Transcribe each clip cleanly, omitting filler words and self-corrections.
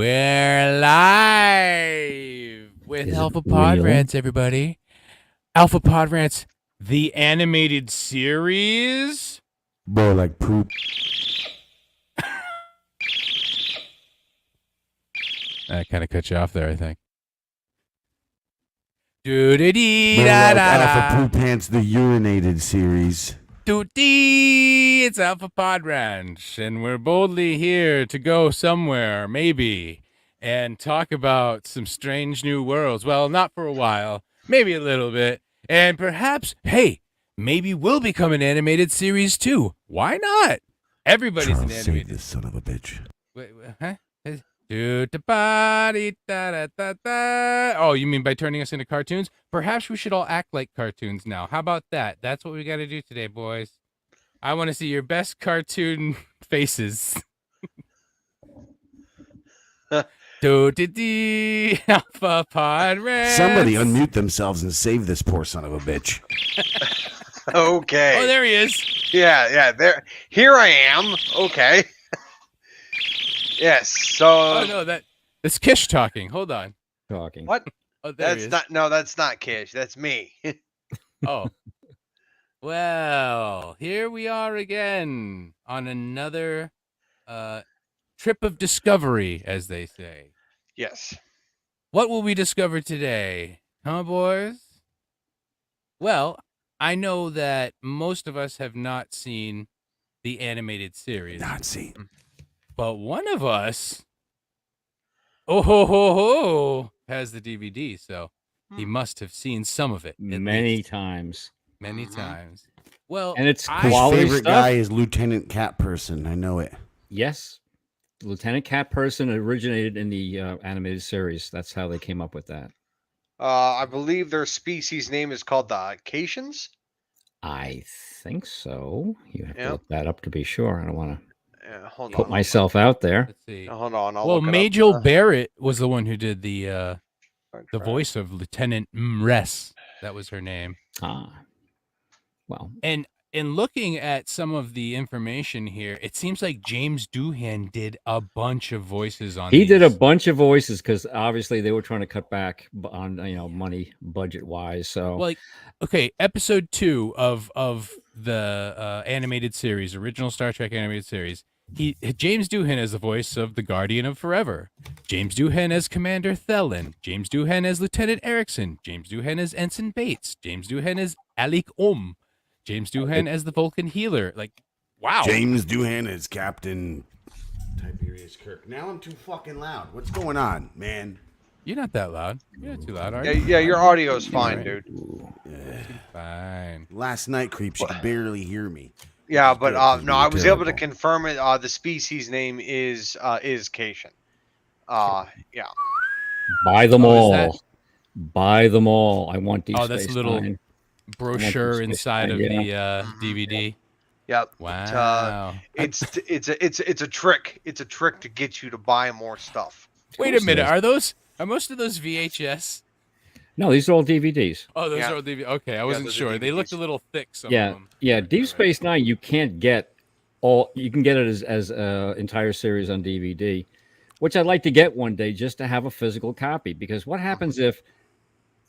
We're live with Is it Alpha real? Podrants, everybody. Alpha Podrants, the animated series. More like poop. I kind of cut you off there, I think. More like Alpha Poop Pants, the urinated series. It's Alpha Podranch, and we're boldly here to go somewhere, maybe, and talk about some strange new worlds. Well, not for a while, maybe a little bit, and perhaps, hey, maybe we'll become an animated series too. Why not? Everybody's Charles, an save animated. this son of a bitch. Wait, huh? Oh, you mean by turning us into cartoons? Perhaps we should all act like cartoons now. How about that? That's what we got to do today, boys. I want to see your best cartoon faces. Alpha Podrants. Somebody unmute themselves and save this poor son of a bitch. Okay. Oh, there he is. Yeah. There. Here I am. Okay. Yes. So. Oh no, that's Kish talking. Hold on. Talking. What? Oh, there he That's is. not. No, that's not Kish. That's me. Oh. Well, here we are again on another trip of discovery, as they say. Yes. What will we discover today? Huh, boys? Well, I know that most of us have not seen the animated series. Not see. But one of us, oh, has the DVD, so he must have seen some of it. at Many least. times. Many times. Well, And it's His quality favorite stuff. guy is Lieutenant Cat Person. I know it. Yes. Lieutenant Cat Person originated in the animated series. That's how they came up with that. I believe their species name is called the Acacians. I think so. You have to Yep. look that up to be sure. I don't want to Hold put on. myself out there. let's see. Hold on. I'll Well, look it up. Majel Barrett was the one who did the voice of Lieutenant Mress. That was her name. Ah. Well, And in looking at some of the information here, it seems like James Doohan did a bunch of voices on he did a these. bunch of voices because obviously they were trying to cut back on money budget wise. So Like, okay, episode 2 of the animated series, original Star Trek animated series. James Doohan as the voice of the Guardian of Forever. James Doohan as Commander Thelen. James Doohan as Lieutenant Erickson. James Doohan as Ensign Bates. James Doohan as Alec James Doohan as the Vulcan healer. Like, wow. James Doohan is Captain Tiberius Kirk. Now I'm too fucking loud. What's going on, man? You're not that loud. You're not too loud, are you? Yeah, your audio's fine, Right. dude. Fine. Last night, creeps, you could barely hear me. Yeah, It's but good, 'cause no, we I were was able to terrible. confirm it. The species name is Cation. Yeah. buy them Oh, is all. that- Buy them all. I want Deep Oh, that's Space a little Nine. brochure Space inside of Nine, the DVD. Yep. Wow. It's a trick. It's a trick to get you to buy more stuff. Wait a minute. Are most of those VHS? No, these are all DVDs. Oh, those Yeah. are all DVD. Okay, I wasn't those are sure. They looked a DVDs. little thick. Some Yeah, of them. yeah. Right, Deep right. Space Nine, you can't get all. You can get it as entire series on DVD, which I'd like to get one day just to have a physical copy. Because what happens if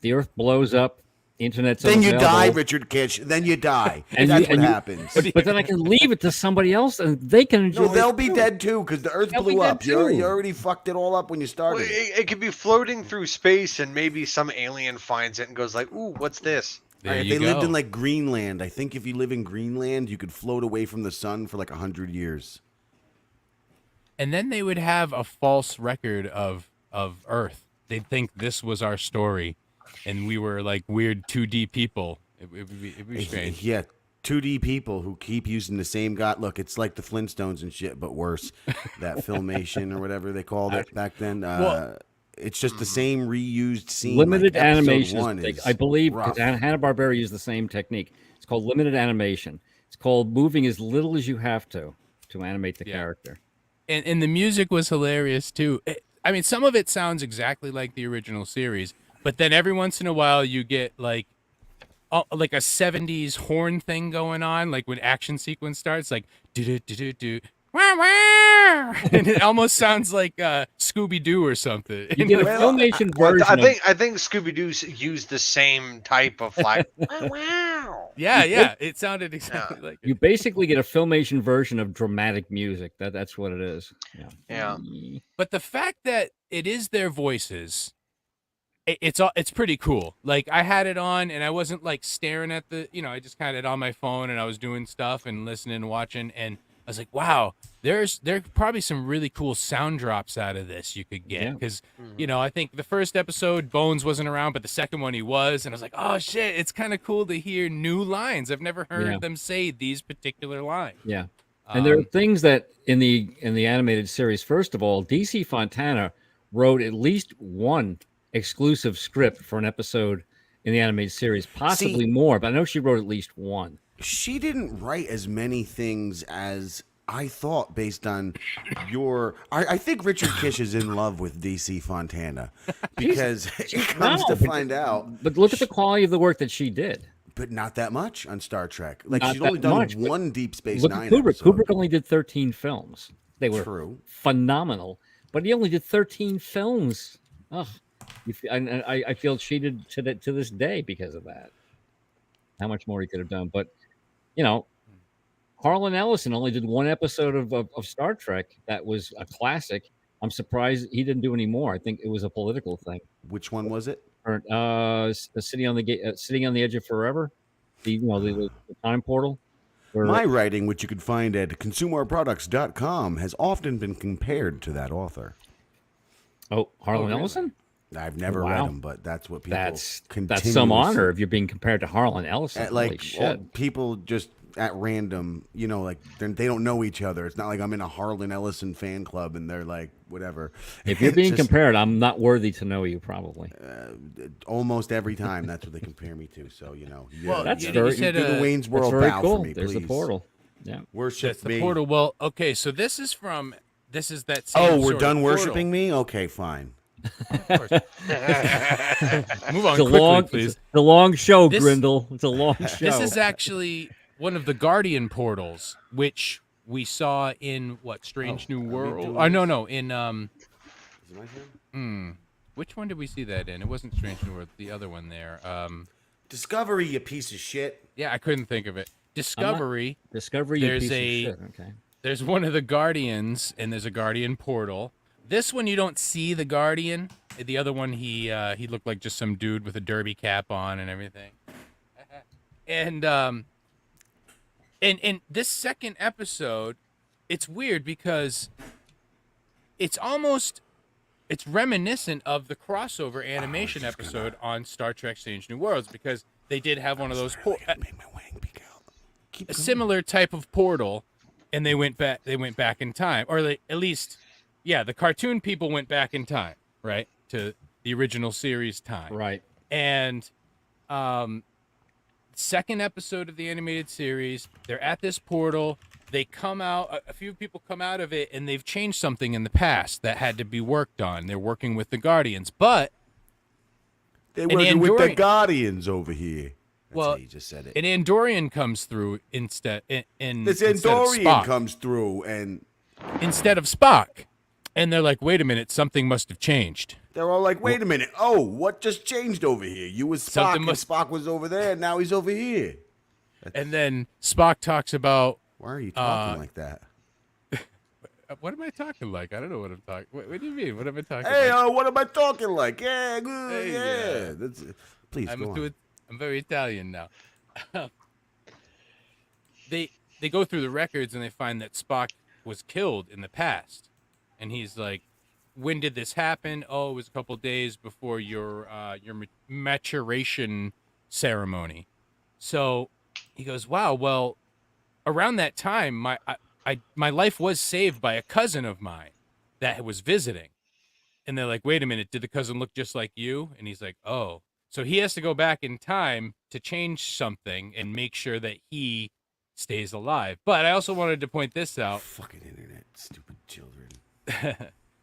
the Earth blows up, internet's Then you die, unavailable, Richard Kish. Then you die. And That's you- what and you- happens. but then I can leave it to somebody else, and they can enjoy. No, they'll it be too. dead too because the Earth They'll be blew dead up. You too. already fucked it all up when you Well, started. it could be floating through space, and maybe some alien finds it and goes like, "Ooh, what's this?" There If you they lived go. in like Greenland, I think if you live in Greenland, you could float away from the sun for like 100 years. And then they would have a false record of Earth. They'd think this was our story, and we were like weird 2D people. It'd be strange. Yeah, 2D people who keep using the same god. Look, it's like the Flintstones and shit, but worse. That Filmation or whatever they called it back then. Well- It's just the same reused scene. Limited like episode animation. one is I believe rough. because Hanna-Barbera used the same technique. It's called limited animation. It's called moving as little as you have to animate the Yeah. character. And the music was hilarious too. I mean, some of it sounds exactly like the original series, but then every once in a while you get like a 70s horn thing going on, like when action sequence starts, like do do do do do Wah, wah! And it almost sounds like Scooby Doo or something. You get a Well, Filmation Well, version. I think Scooby Doo used the same type of like. Wow. Yeah, it sounded exactly like You it. basically get a Filmation version of dramatic music. That's what it is. Yeah. But the fact that it is their voices, it's pretty cool. Like I had it on and I wasn't like staring at I just kind of had it on my phone and I was doing stuff and listening and watching, and I was like, wow, there probably some really cool sound drops out of this you could get, Yeah. because I think the first episode Bones wasn't around, but the second one he was, and I was like, oh shit, it's kind of cool to hear new lines. I've never heard them say these particular lines. Yeah. And there are things that in the animated series, first of all, DC Fontana wrote at least one exclusive script for an episode in the animated series, possibly more, but I know she wrote at least one. She didn't write as many things as I thought based on your. I think Richard Kish is in love with DC Fontana because it comes to find out. But look at the quality of the work that she did. But not that much on Star Trek. Like Not she's only that done much, but one Deep Space Look at Nine. Kubrick. Episode. Kubrick only did 13 films. They were True. phenomenal, but he only did 13 films. Ugh. I feel cheated to this day because of that. How much more he could have done, but Harlan Ellison only did one episode of Star Trek that was a classic. I'm surprised he didn't do any more. I think it was a political thing. Which one was it? Or, sitting on the edge of forever, the time portal. Where, My writing, which you can find at consumerproducts.com, has often been compared to that author. Harlan really? Ellison. I've never read him, but that's what people. That's continuously- some honor if you're being compared to Harlan Ellison. Holy Like shit. people just at random, like they don't know each other. It's not like I'm in a Harlan Ellison fan club and they're like whatever. If you're It's being just, compared, I'm not worthy to know you. Probably. almost every time, that's what they compare me to. So Well, That's you very- said, do the Wayne's That's World very bow cool. for me, There's the please. portal. Yeah. Worship that's the me. portal. Well, okay, so this is that. Same Oh, we're sort of done portal. worshiping me. Okay, fine. Move on It's a quickly, long, please. It's a long show, This- Grindle. It's a long show. This is actually one of the Guardian portals, which we saw in Strange New World. doing No, in Is it my turn? which one did we see that in? It wasn't Strange New World. The other one there. Discovery, you piece of shit. Yeah, I couldn't think of it. Discovery. Discovery. You There's piece a- of shit. Okay. There's one of the Guardians, and there's a Guardian portal. This one you don't see the Guardian. The other one he looked like just some dude with a derby cap on and everything. And this second episode, it's weird because it's reminiscent of the crossover animation episode on Star Trek Strange New Worlds, because they did have one of those Make my wang peek out. Keep a going. similar type of portal, and they went back in time, or at least the cartoon people went back in time, right, to the original series time. Right. And second episode of the animated series, they're at this portal. They come out, a few people come out of it, and they've changed something in the past that had to be worked on. They're working with the Guardians, but They're an working with the Andorian- Guardians over here. That's Well, how you just said it. an Andorian comes through instead. This Instead of Andorian Spock. comes through, and Instead of Spock. And they're like, wait a minute, something must have changed. they're all like, "Wait a minute! Oh, what just changed over here? You was Spock, Something and must- Spock was over there, and now he's over here." And then Spock talks about, Why are you talking like that? what am I talking like? I don't know what I'm talking. What do you mean? What am I talking Hey, like? what am I talking like? Yeah, good, Hey, yeah. yeah. That's, please go on. I'm very Italian now. They go through the records and they find that Spock was killed in the past, and he's like, "When did this happen?" "Oh, it was a couple days before your maturation ceremony." So he goes, "Wow, well, around that time, my life was saved by a cousin of mine that was visiting." And they're like, "Wait a minute, did the cousin look just like you?" And he's like, "Oh." So he has to go back in time to change something and make sure that he stays alive. But I also wanted to point this out. Fucking internet, stupid children.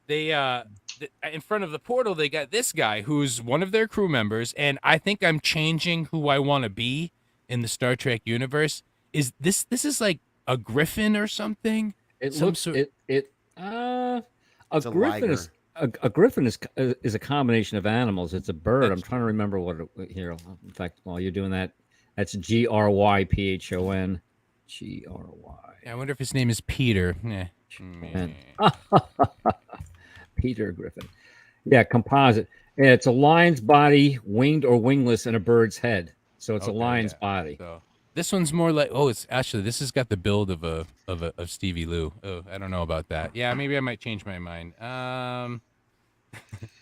They in front of the portal, they got this guy who's one of their crew members, and I think I'm changing who I want to be in the Star Trek universe. Is this is like a griffin or something? It some looks sort. a It's a griffin liger. a griffin is a combination of animals. It's a bird. That's I'm trying to remember what here. In fact, while you're doing that, that's Gryphon. Gry. Yeah, I wonder if his name is Peter. Yeah. And Peter Griffin. Yeah, composite. Yeah, it's a lion's body, winged or wingless, and a bird's head. So it's a Okay, lion's yeah. body. So this one's more like it's actually this has got the build of of Stevie Lou. Oh, I don't know about that. Yeah, maybe I might change my mind.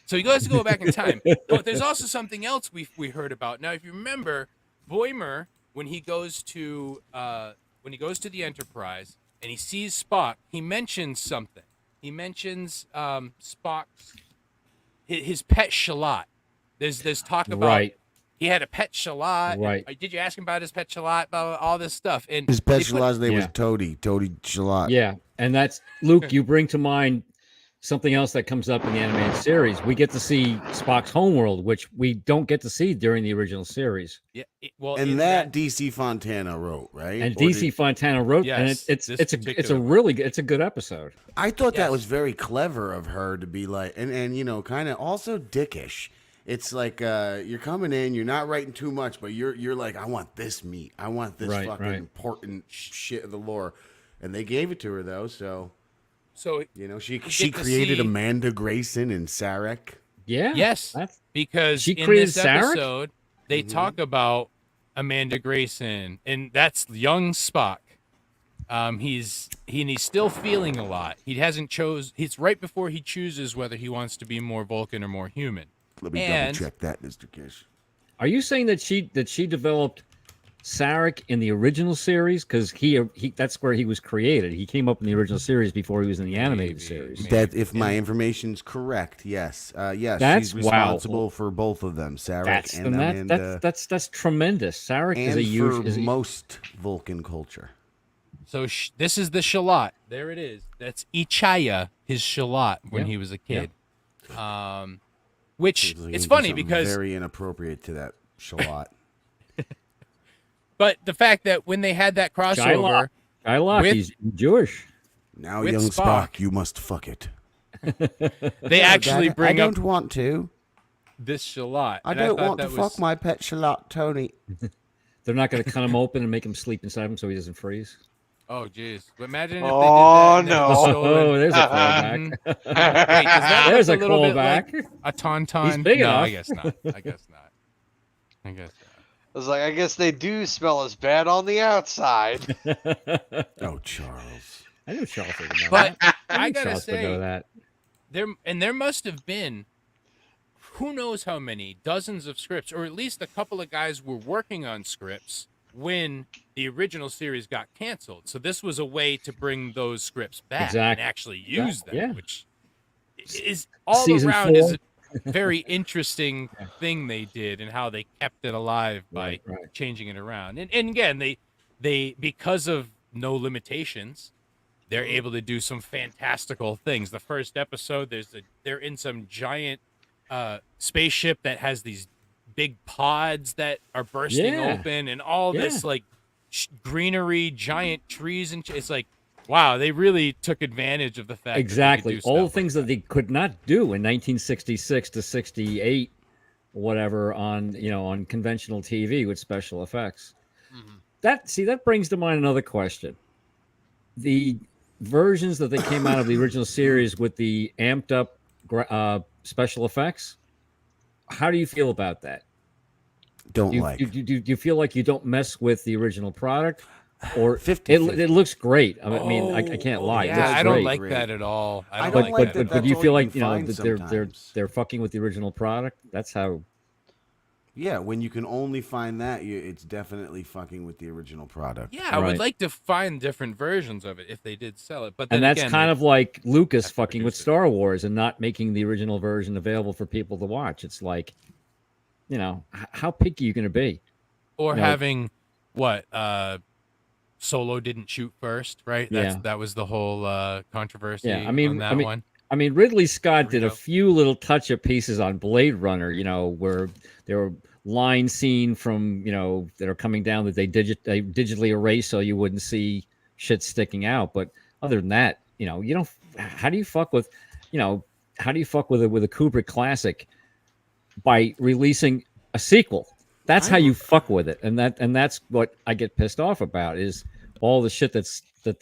So he goes to go back in time. But there's also something else we heard about. Now, if you remember, Boimler when he goes to the Enterprise and he sees Spock, he mentions something. He mentions Spock's his pet Shalot. There's talk about Right. he had a pet Shalot. Right. Did you ask him about his pet Shalot? Blah, blah, all this stuff. And His they pet put- Shalot's name was Yeah. Toady Shalat. Yeah, and that's Luke. You bring to mind something else that comes up in the animated series. We get to see Spock's homeworld, which we don't get to see during the original series. Yeah, well, And in that DC Fontana wrote, right? And Or DC Fontana wrote, and Yes, it's this it's a particular one. really it's a good episode. I thought Yes. that was very clever of her to be like, and you know, kind of also dickish. It's like you're coming in, you're not writing too much, but you're like, I want this meat, I want this Right, fucking right. important shit of the lore, and they gave it to her though. So So you know, she get to created see- Amanda Grayson and Sarek. Yeah. yes, That's because She in created this Sarek? episode they talk about Amanda Grayson, and that's young Spock. He's still feeling a lot. He hasn't chose. It's right before he chooses whether he wants to be more Vulcan or more human. Let me And- double check that, Mr. Kish. Are you saying that she developed Sarek in the original series? Because he that's where he was created. He came up in the original series before he was in the animated Maybe, series. maybe. That if my information's correct, yes, yes, That's- she's wow. responsible for both of them, Sarek That's and and Amanda, that's tremendous. Sarek is and a for huge. most Vulcan culture. So this is the Shalot. There it is. That's Ichaya, his Shalot when Yep. he was a kid. Which Seems like it's it'd be funny something because very inappropriate to that Shalot. but the fact that when they had that crossover, Shylock, with- he's Jewish. Now, With young Spock. Spock, you must fuck it. they actually Dad, bring I up don't want to. this Shalot. I and don't thought want to that fuck was- my pet Shalot, Tony. They're not going to cut him open and make him sleep inside him so he doesn't freeze. Oh, jeez. But imagine if Oh, they did that and then no. it was stolen. Oh, there's a callback. Mhm. Wait, does that There's look a little bit callback. like a tauntaun? He's big no, enough. I guess not. I guess not. I guess not. I was like, I guess they do smell as bad on the outside. Oh, Charles. I knew Charles would know But that. I knew gotta Charles would know say, that. there must have been who knows how many dozens of scripts, or at least a couple of guys were working on scripts when the original series got canceled. So this was a way to bring those scripts back Exactly. and actually use them, Yeah. which is all Season around is 4. a very interesting thing they did and how they kept it alive by Right. changing it around. And again, they because of no limitations, they're able to do some fantastical things. The first episode, they're in some giant spaceship that has these big pods that are bursting Yeah. open, and all this Yeah. like greenery, giant trees, and it's like, wow, they really took advantage of the fact Exactly. that they could do All the stuff things like that they could not do in 1966 to 68, whatever, on on conventional TV with special effects. Mhm. That brings to mind another question. The versions that they came out of the original series with the amped up special effects, how do you feel about that? Don't Do you, like. do you feel like you don't mess with the original product, or 50, it looks great? I mean, I can't lie. It Yeah, looks I don't great. like Great. that at all. I I don't don't like like that. that at But do you all feel you like can find that sometimes. they're fucking with the original product? That's how. Yeah, when you can only find that, it's definitely fucking with the original product. Yeah, I would Right. like to find different versions of it if they did sell it. But then And that's again, kind of like Lucas have to fucking with produce it. Star Wars and not making the original version available for people to watch. It's like, how picky are you going to be? or no. having what Solo didn't shoot first, right? Yeah. That was the whole controversy. Yeah, I mean- on that I mean- one. I mean, Ridley Scott did a Burrito. few little touch-up pieces on Blade Runner, where there were lines seen from, that are coming down that they digitally erase so you wouldn't see shit sticking out. But other than that, you don't. How do you fuck with, you know, how do you fuck with a Kubrick classic by releasing a sequel? That's how you fuck with it, and that's what I get pissed off about is all the shit that the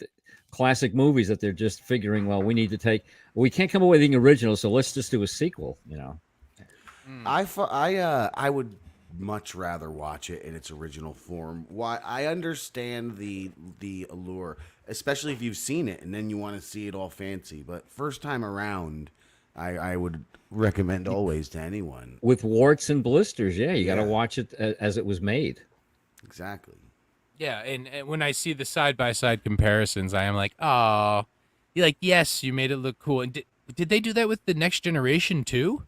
classic movies that they're just figuring. Well, we can't come up with anything original, so let's just do a sequel. I would much rather watch it in its original form. Why I understand the allure, especially if you've seen it and then you want to see it all fancy. But first time around, I would recommend always to anyone. With warts and blisters, yeah, you got to Yeah. watch it as it was made. Exactly. Yeah, and when I see the side by side comparisons, I am like, oh, you're like, yes, you made it look cool. And did they do that with the Next Generation too?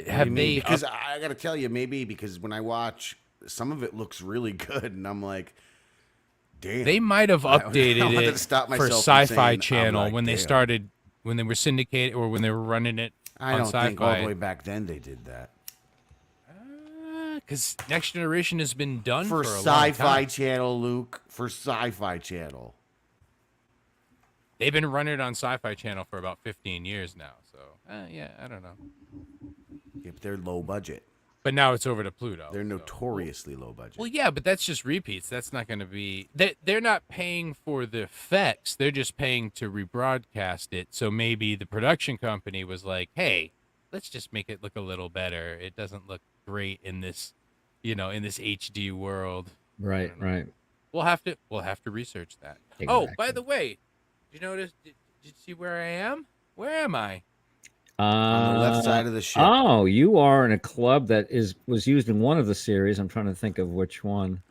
Have Maybe, they? because I got to tell you, maybe because when I watch, some of it looks really good, and I'm like, damn. They might have I updated wanted to it stop for myself from Sci-Fi saying, I'm Channel like, when they damn. started, when they were syndicated or when they were running it I on don't Sci-Fi. think all the way back then they did that. Because Next Generation has been done For for a long Sci-Fi time. Channel, Luke. For Sci-Fi Channel. They've been running it on Sci-Fi Channel for about 15 years now. So yeah, I don't know. If they're low budget. But now it's over to Pluto. They're so. notoriously low budget. Well, yeah, but that's just repeats. That's not going to be. They're not paying for the effects. They're just paying to rebroadcast it. So maybe the production company was like, "Hey, let's just make it look a little better. It doesn't look great in this, in this HD world." Right. We'll have to research that. Oh, by Exactly. the way, did you notice? Did you see where I am? Where am I? On the left side of the ship. Oh, you are in a club that was used in one of the series. I'm trying to think of which one.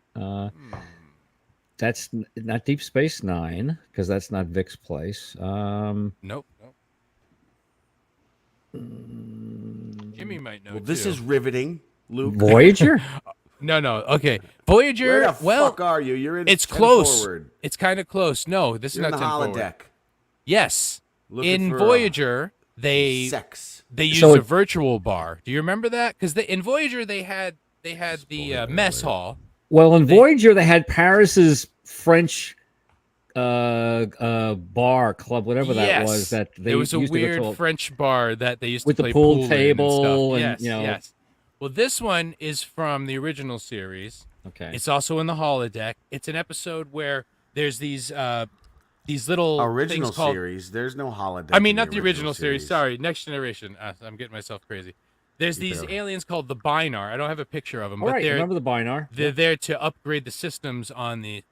That's not Deep Space Nine because that's not Vic's place. Nope. Jimmy might know. Well, this too. is riveting, Luke. Voyager. No. Okay, Voyager. Where the well, fuck are you? You're in. it's 10 close. Forward. It's kind of close. No, this You're is in not the 10 forward. holodeck. Yes. Looking In for, Voyager, they sex. used So a it- virtual bar. Do you remember that? Because in Voyager they had the mess hall. Well, in Voyager, they had Paris's French bar club, whatever that was. That they there was a used to go weird to French bar that they used with to the play pool pool table in and, stuff. you know- Yes. Well, this one is from the original series. Okay. It's also in the holodeck. It's an episode where there's these little Original things called. series. There's no holodeck. I mean, in not the original series. Sorry, Next Generation. I'm getting myself crazy. There's these better. aliens called the Binar. I don't have a picture of them, All but right. they're Remember the Binar? there to upgrade the systems on the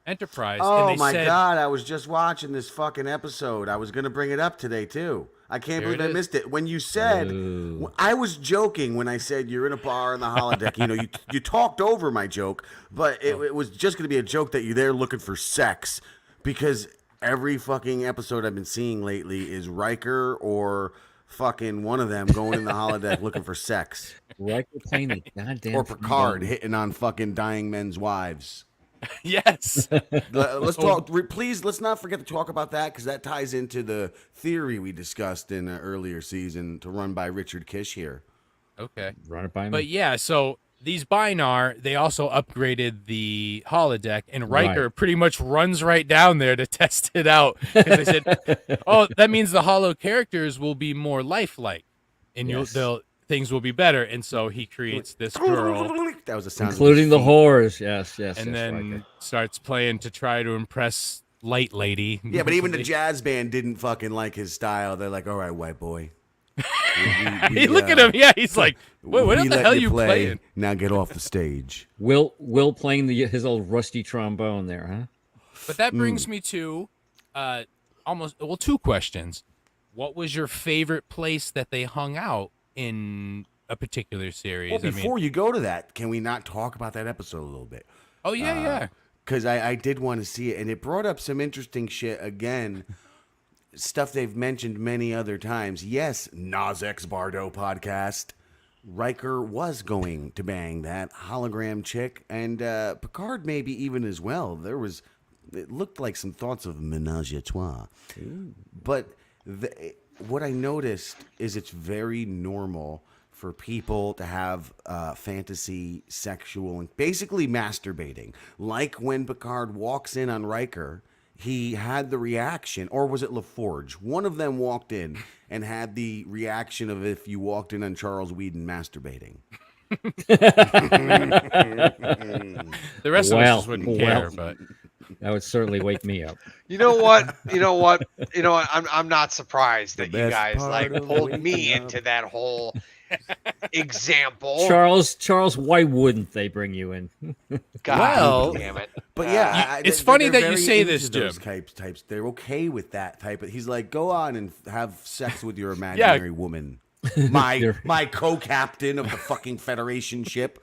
Enterprise. Oh and they my said, god! I was just watching this fucking episode. I was gonna bring it up today too. I can't There believe it I is. missed it. When you said, Ooh. I was joking when I said you're in a bar in the holodeck. You talked over my joke, but it was just gonna be a joke that you're there looking for sex, because every fucking episode I've been seeing lately is Riker or fucking one of them going in the holodeck looking for sex, Riker playing the goddamn or Picard thing. hitting on fucking dying men's wives. Yes. Let's talk. Please, let's not forget to talk about that, because that ties into the theory we discussed in an earlier season to run by Richard Kish here. Okay. Run it by me. But yeah, so these Binar, they also upgraded the holodeck, and Riker Right. pretty much runs right down there to test it out. Because they said, "Oh, that means the holo characters will be more lifelike, and Yes. things will be better." And so he creates this girl, That was a sound, Including the of his feet. whores. Yes. and yes, then Riker. starts playing to try to impress Light Lady. Yeah, but even the jazz band didn't fucking like his style. They're like, "All right, white boy." Hey, look at him. Yeah, he's like, "Wait, what we the let hell are you play. playing?" Now get off the stage. Will playing his old rusty trombone there, huh? But that brings me to two questions. What was your favorite place that they hung out in a particular series? Well, before you go to that, can we not talk about that episode a little bit? Oh yeah. Because I did want to see it, and it brought up some interesting shit again. Stuff they've mentioned many other times. Yes, Nazex Bardo podcast. Riker was going to bang that hologram chick, and Picard maybe even as well. It looked like some thoughts of menage a trois. But what I noticed is it's very normal for people to have fantasy, sexual, and basically masturbating. Like when Picard walks in on Riker he had the reaction, or was it LaForge? One of them walked in and had the reaction of if you walked in on Charles Whedon masturbating. The rest of us just wouldn't care, but that would certainly wake me up. You know what? You know what? You know what? I'm not surprised The that you best guys part like of pulled waking me up. into that whole example. Charles, why wouldn't they bring you in? God Well, damn it. But yeah, it's funny that you very say into this, those Jim. types. They're okay with that type of. He's like, go on and have sex with your imaginary woman. My co-captain of the fucking Federation ship.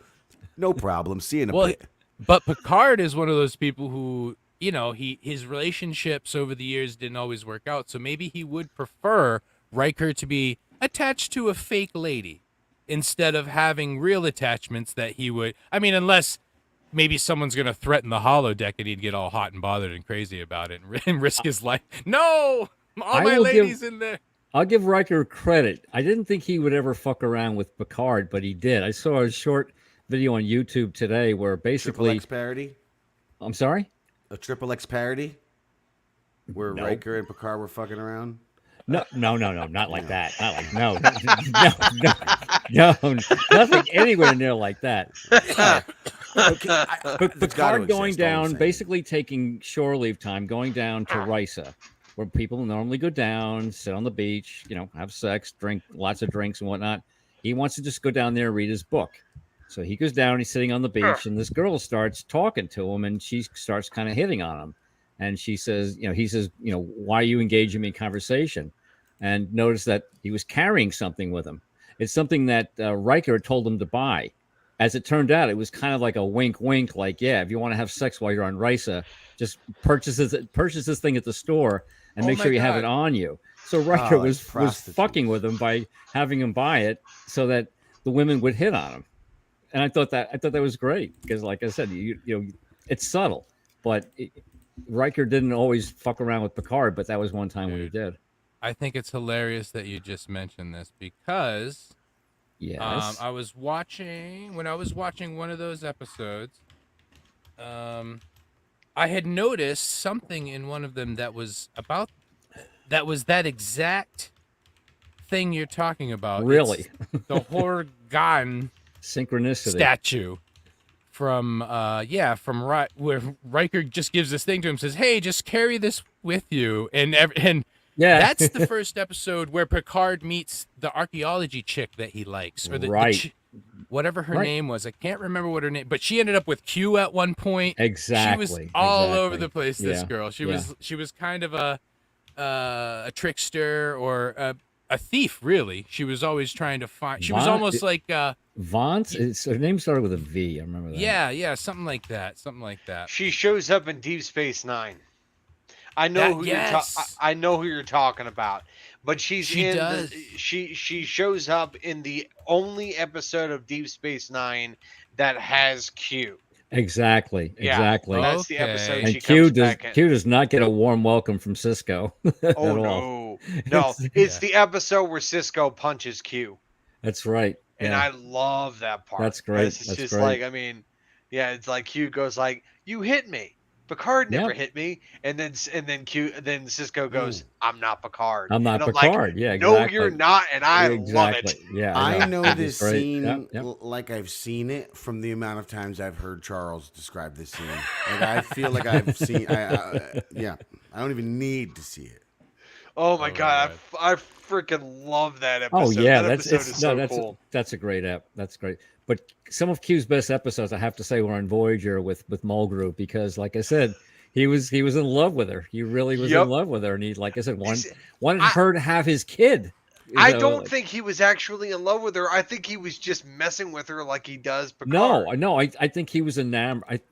No problem. See you in a Well, bit. but Picard is one of those people who, you know, his relationships over the years didn't always work out. So maybe he would prefer Riker to be attached to a fake lady instead of having real attachments that he would. I mean, unless maybe someone's going to threaten the holodeck and he'd get all hot and bothered and crazy about it and risk his life. No, all my ladies in there. I'll give Riker credit. I didn't think he would ever fuck around with Picard, but he did. I saw a short video on YouTube today where basically Triple X parody. I'm sorry? A Triple X parody, where Nope. Riker and Picard were fucking around. No, not like that. Not like no, nothing anywhere near like that. Okay, Picard going down, basically taking shore leave time, going down to Risa, where people normally go down, sit on the beach, you know, have sex, drink lots of drinks and whatnot. He wants to just go down there and read his book. So he goes down, he's sitting on the beach, and this girl starts talking to him, and she starts kind of hitting on him. And she says, you know, he says, you know, why are you engaging me in conversation? And notice that he was carrying something with him. It's something that Riker told him to buy. As it turned out, it was kind of like a wink, wink, like, yeah, if you want to have sex while you're on Risa, just purchase this thing at the store and make sure you have it on you. So Riker was fucking with him by having him buy it so that the women would hit on him. And I thought that was great because, like I said, you know, it's subtle, but Riker didn't always fuck around with Picard, but that was one time when he did. I think it's hilarious that you just mentioned this because yes, I was watching one of those episodes. I had noticed something in one of them that was that exact thing you're talking about. Really, it's the Horgan synchronicity statue from where Riker just gives this thing to him, says, "Hey, just carry this with you," and yeah, that's the first episode where Picard meets the archaeology chick that he likes, or whatever her name was. I can't remember what her name, but she ended up with Q at one point. Exactly. She was all over the place. This Yeah. girl, she was kind of a trickster or a thief, really. She was always trying to find. She was almost like Vance. Her name started with a V. I remember that. Yeah, something like that. She shows up in Deep Space Nine. I know I know who you're talking about, but she shows up in the only episode of Deep Space Nine that has Q. Exactly. That's the episode. And she comes back in. Q does not get a warm welcome from Cisco. Oh no, it's the episode where Cisco punches Q. That's right. And I love that part. That's great. It's just like, I mean, yeah, it's like Q goes like, "You hit me. Picard never hit me," and then Cisco goes, "I'm not Picard. I'm not Picard." Like, yeah, exactly. No, you're not, and I love it. Yeah, I know this scene Yep. like I've seen it from the amount of times I've heard Charles describe this scene. Like I feel like I've seen. I don't even need to see it. Oh my god, I freaking love that episode. Oh yeah, that episode is so cool. That's a great app. That's great. But some of Q's best episodes, I have to say, were on Voyager with Mulgrew because, like I said, he was in love with her. He really was in love with her, and he, like I said, wanted her to have his kid. I don't think he was actually in love with her. I think he was just messing with her like he does Picard. No. I think he was enamored.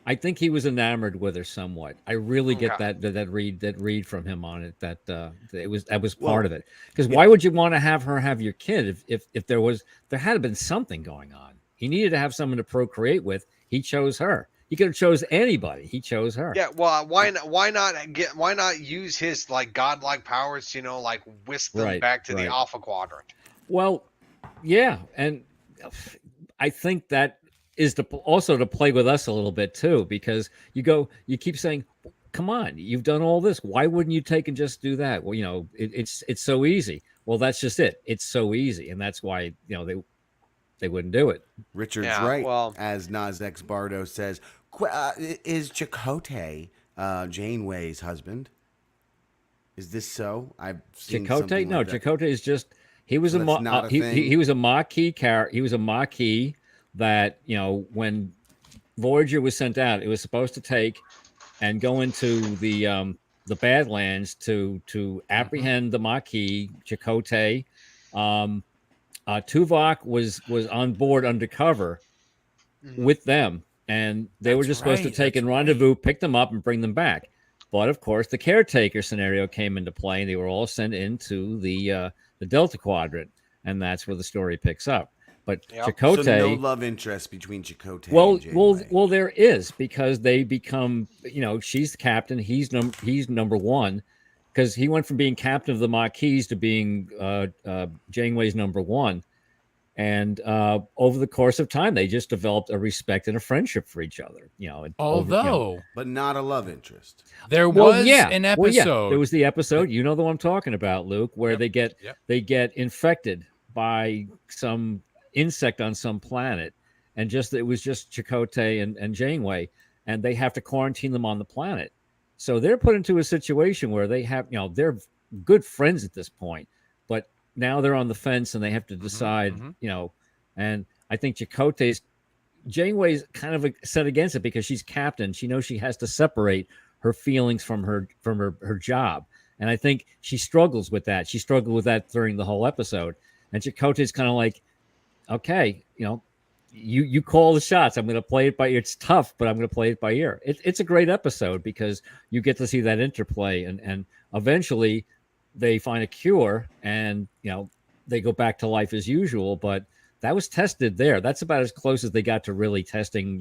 I think he was enamored with her somewhat. I really get that read from him on it. That was part of it. Because why would you want to have her have your kid if there had been something going on? He needed to have someone to procreate with. He chose her. He could have chose anybody. He chose her. Yeah. Well, why not use his like godlike powers? You know, like whisk them back to the Alpha Quadrant. Well, yeah, and I think that is also to play with us a little bit too, because you keep saying, come on, you've done all this. Why wouldn't you take and just do that? Well, it's so easy. Well, that's just it. It's so easy, and that's why they wouldn't do it. Richard's Yeah, right. well, As Nas X Bardo says, is Chakotay Janeway's husband? Is this so? I've seen Chakotay, something no, like that. Chakotay is just he was So a that's not a thing? he was a Maquis character. He was a Maquis that when Voyager was sent out, it was supposed to take and go into the Badlands to apprehend the Maquis, Chakotay. Tuvok was on board undercover with them, and they were That's just supposed to right, take that's and rendezvous, pick them up, and bring them back. But of course, the caretaker scenario came into play, and they were all sent into the Delta Quadrant, and that's where the story picks up. But Yep. Chakotay, So no love interest between Chakotay well, and Janeway. well, there is, because they become, she's the captain, he's number one, because he went from being captain of the Maquis to being Janeway's number one. And over the course of time, they just developed a respect and a friendship for each other. Although But not a love interest. there was an episode. Well, yeah, there was the episode. You know the one I'm talking about, Luke, where Yep. they get infected by some insect on some planet, and it was just Chakotay and Janeway, and they have to quarantine them on the planet. So they're put into a situation where they have, they're good friends at this point, but now they're on the fence and they have to decide, and I think Janeway's kind of set against it because she's captain. She knows she has to separate her feelings from her job. And I think she struggles with that. She struggled with that during the whole episode. And Chakotay's kind of like, okay, you call the shots. I'm going to play it by ear. It's tough, but I'm going to play it by ear. It's a great episode because you get to see that interplay, and eventually they find a cure, and they go back to life as usual. But that was tested there. That's about as close as they got to really testing,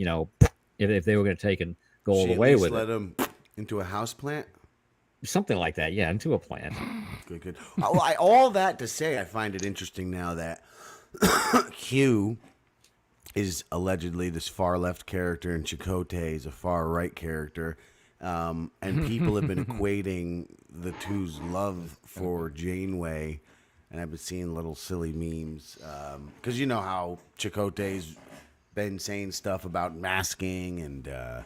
if they were going to take and go all the way with let it. him into a house plant. Something like that, yeah, into a plant. Good. All that to say, I find it interesting now that Q is allegedly this far left character and Chakotay is a far right character. And people have been equating the two's love for Janeway, and I've been seeing little silly memes because you know how Chakotay's been saying stuff about masking and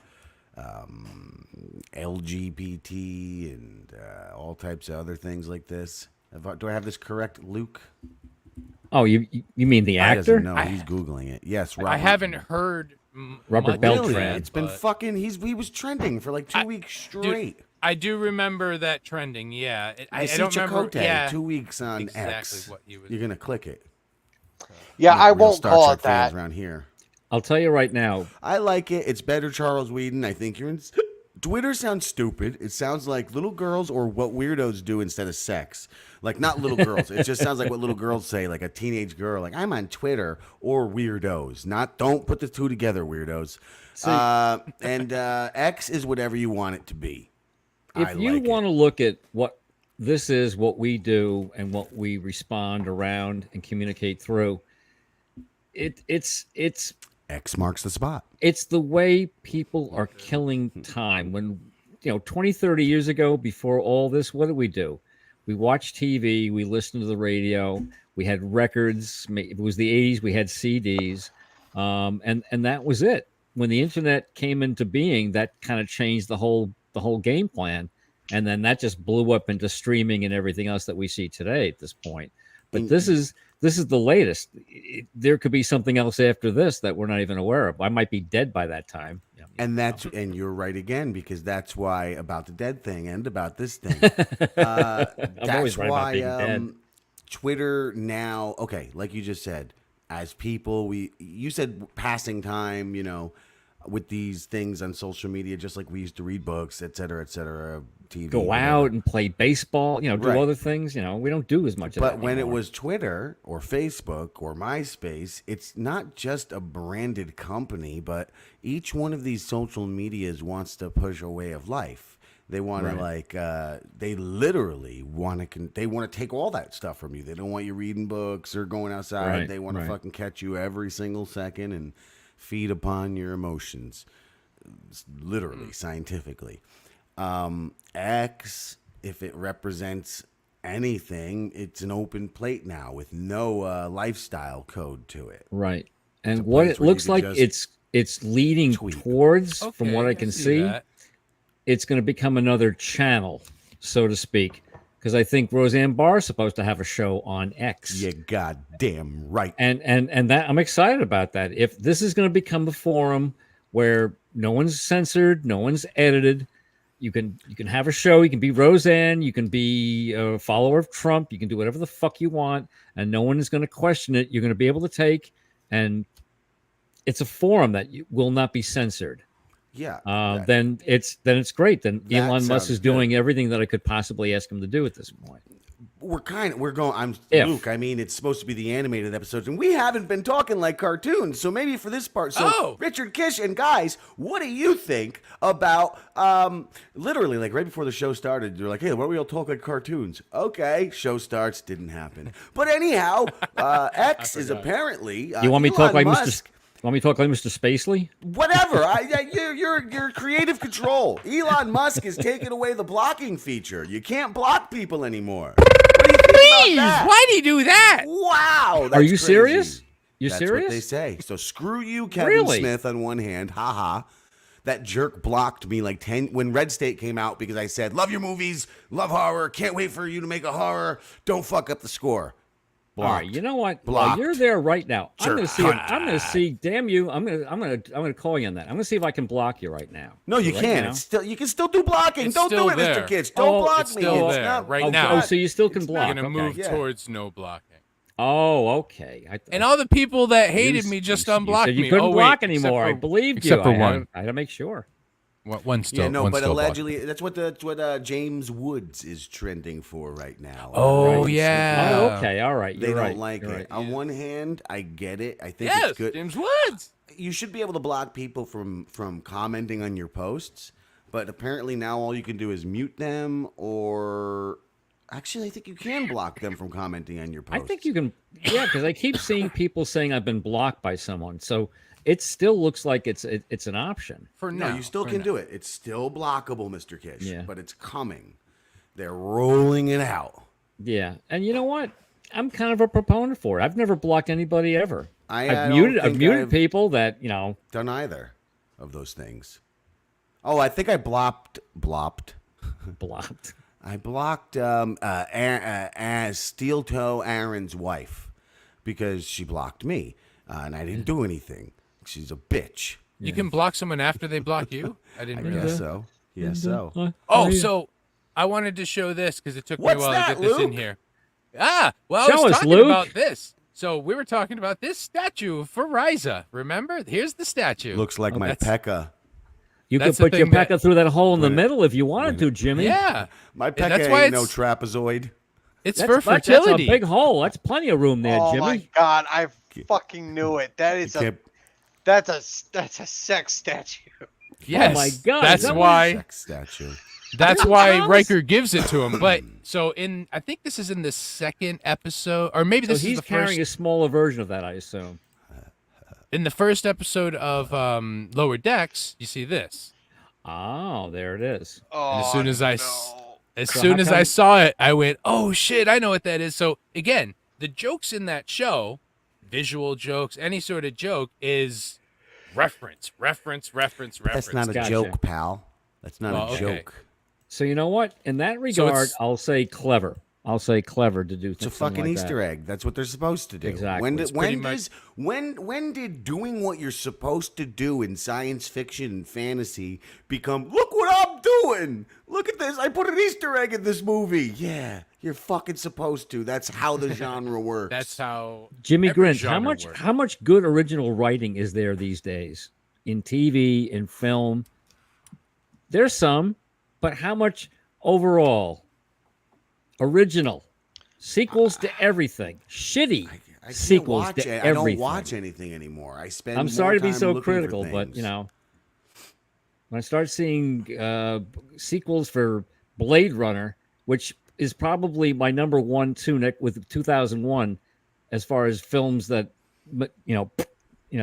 LGBT and all types of other things like this. Do I have this correct, Luke? Oh, you mean the actor? No, he's googling it. Yes, Robert. I haven't heard Robert much Beltran. of that, It's been but fucking. He was trending for like 2 weeks straight. I do remember that trending. Yeah, I see don't remember. Chakotay Yeah, 2 weeks on exactly X. what you would. You're gonna click it. yeah, I Real won't Star call Trek it fans that. around here. I'll tell you right now. I like it. It's better Charles Whedon. I think you're in. Twitter sounds stupid. It sounds like little girls or what weirdos do instead of sex. Like not little girls. It just sounds like what little girls say, like a teenage girl. Like I'm on Twitter or weirdos. Don't put the two together, weirdos. And X is whatever you want it to be. If you want to look at what this is, what we do, and what we respond around and communicate through, it's X marks the spot. it's the way people are killing time. When 20, 30 years ago, before all this, what did we do? We watched TV, we listened to the radio, we had records. If it was the 80s, we had CDs, and that was it. When the internet came into being, that kind of changed the whole game plan, and then that just blew up into streaming and everything else that we see today at this point. But this is the latest. There could be something else after this that we're not even aware of. I might be dead by that time. And you're right again, because that's why about the dead thing and about this thing. I'm always right about being dead. Twitter now, okay, like you just said, as people, you said passing time, with these things on social media, just like we used to read books, et cetera, TV. Go out and play baseball, do Right. other things. We don't do as much of that But when it anymore. was Twitter or Facebook or MySpace, it's not just a branded company, but each one of these social medias wants to push a way of life. They want to they literally want to. They want to take all that stuff from you. They don't want you reading books or going outside. Right, They want to fucking catch you every single second and feed upon your emotions, literally, scientifically. X, if it represents anything, it's an open plate now with no lifestyle code to it. Right. It's a And what place it where you looks can like just it's leading tweet. towards, Okay, from what I can see, that. it's going to become another channel, so to speak. Because I think Roseanne Barr is supposed to have a show on X. You goddamn right. And that I'm excited about that. If this is going to become a forum where no one's censored, no one's edited, you can have a show. You can be Roseanne. You can be a follower of Trump. You can do whatever the fuck you want, and no one is going to question it. You're going to be able to take, and it's a forum that will not be censored. Yeah. Then it's great. Then That Elon Musk sounds is good. doing everything that I could possibly ask him to do at this point. We're going. I'm If. Luke. I mean, it's supposed to be the animated episodes, and we haven't been talking like cartoons. So maybe for this part, Richard Kish and guys, what do you think about literally like right before the show started? You're like, hey, why don't we all talk like cartoons? Okay, show starts, didn't happen. But anyhow, X is apparently. You want me to Elon talk like Musk, Mr. Spacely? Whatever. You're creative control. Elon Musk is taking away the blocking feature. You can't block people anymore. What do you think about that? Why'd he do that? Wow. That's Are you crazy. serious? You That's serious? what they say. So screw you, Kevin Really? Smith, on one hand. Haha. That jerk blocked me like 10 when Red State came out because I said, love your movies, love horror, can't wait for you to make a horror. Don't fuck up the score. All right, Blocked. you know what? Blocked. While you're there right now, I'm Sure. going to see. I'm going to see. Damn you! I'm going to call you on that. I'm going to see if I can block you right now. No, you Right can't. now. It's still you can still do blocking. It's Don't do still it, there. Mr. Kitsch. Don't block it's me. still It's there not- right Oh, now. Oh, so you still can It's block? We're gonna Okay. move Yeah. towards no blocking. Oh, okay. And all the people that hated You- me just you unblocked said me. you couldn't oh, wait, block except anymore. I for- believed except you. for I one. had to make sure. One still. Yeah, no, one but still blocked. allegedly, that's what James Woods is trending for right now. Oh, Right. yeah. Oh, okay. All right. They You're don't right. like You're it. right. On one hand, I get it. I think Yes, it's good. James Woods. You should be able to block people from commenting on your posts, but apparently now all you can do is mute them, or actually, I think you can block them from commenting on your I posts. think you can. Yeah, because I keep seeing people saying I've been blocked by someone. So it still looks like it's an option. For No, now, you still for can now. do it. It's still blockable, Mr. Kish. Yeah. But it's coming. They're rolling it out. Yeah, and you know what? I'm kind of a proponent for it. I've never blocked anybody ever. I I've don't muted think muted I've people that done either of those things. Oh, I think I blocked. blocked. I blocked Steel Toe Aaron's wife because she blocked me, and I didn't do anything. She's a bitch. You can block someone after they block you. I I didn't guess realize. so. Yes, so. Oh, so I wanted to show this because it took me What's a while that, to get this in Luke? here. Well, I Show was us, talking Luke. about this. So we were talking about this statue for Riza. Remember? Here's the statue. Looks like my That's- Pekka. You could That's the put your thing that- pecker through that hole in the middle if you wanted to, Jimmy. Yeah. My And Pekka that's why ain't no it's- trapezoid. It's That's, for that's fertility. a big hole. That's plenty of room there, Oh Jimmy. my god, I fucking knew it. That is Can't that's a sex statue. Yes. Oh my God, is That's that what why. sex statue. That's How why come? Riker gives it to him. But so I think this is in the second episode, or maybe So this is he's the carrying first. a smaller version of that, I assume. In the first episode of Lower Decks, you see this. Oh, there it is. Oh, as soon as I no. As So soon how as I come- saw it, I went, "Oh shit, I know what that is." So again, the jokes in that show, visual jokes, any sort of joke is reference. That's not a Gotcha. joke, pal. That's not Well, a okay. joke. So you know what? In that So regard, it's- I'll say clever. I'll say clever to do It's a something fucking like Easter that. egg. That's what they're supposed to do. Exactly. When It's did pretty when did doing what you're supposed to do in science fiction and fantasy become look what I'm doing? Look at this. I put an Easter egg in this movie. Yeah, you're fucking supposed to. That's how the genre works. That's how Jimmy every Grint, how genre much works. how much good original writing is there these days in TV, in film? There's some, but how much overall original sequels to everything? Shitty I can't sequels watch to it. I everything. don't watch anything anymore. I spend. I'm more sorry to be time so looking for critical, but things. you know, when I start seeing sequels for Blade Runner, which is probably my number one with 2001, as far as films that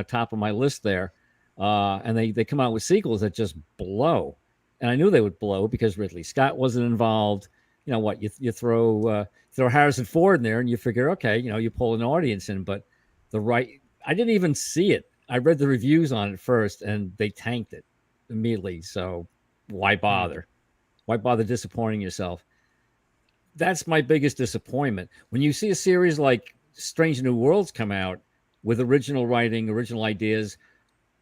top of my list there, and they come out with sequels that just blow, and I knew they would blow because Ridley Scott wasn't involved. You know what? You throw Harrison Ford in there, and you figure, okay, you pull an audience in. But I didn't even see it. I read the reviews on it first, and they tanked it immediately. So why bother? Why bother disappointing yourself? That's my biggest disappointment. When you see a series like Strange New Worlds come out with original writing, original ideas,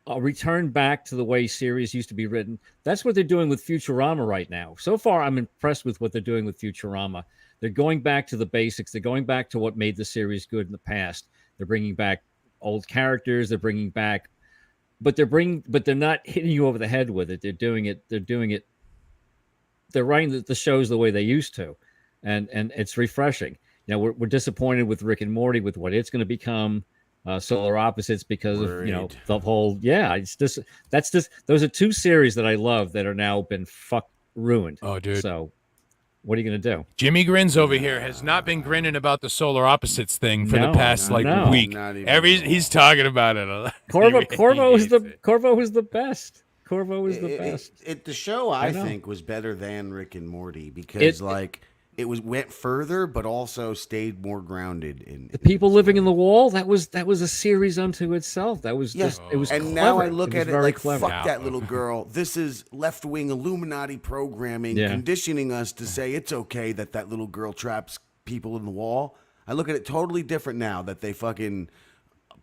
a return back to the way series used to be written. That's what they're doing with Futurama right now. So far, I'm impressed with what they're doing with Futurama. They're going back to the basics. They're going back to what made the series good in the past. They're bringing back old characters. They're bringing back, but they're not hitting you over the head with it. They're doing it. They're writing the shows the way they used to, and it's refreshing. We're disappointed with Rick and Morty with what it's going to become. Solar Opposites because of the whole those are two series that I love that are now been ruined. Oh, dude. So what are you gonna do? Jimmy Grins over here has not been grinning about the Solar Opposites thing for the past week. He's talking about it. Corvo was the best. Corvo was the best. The show I think was better than Rick and Morty because it went further, but also stayed more grounded in the people living in the wall. That was a series unto itself. That was just it was. And clever. Now I look at it like, clever. fuck that little girl. This is left wing Illuminati programming, conditioning us to say it's okay that little girl traps people in the wall. I look at it totally different now that they fucking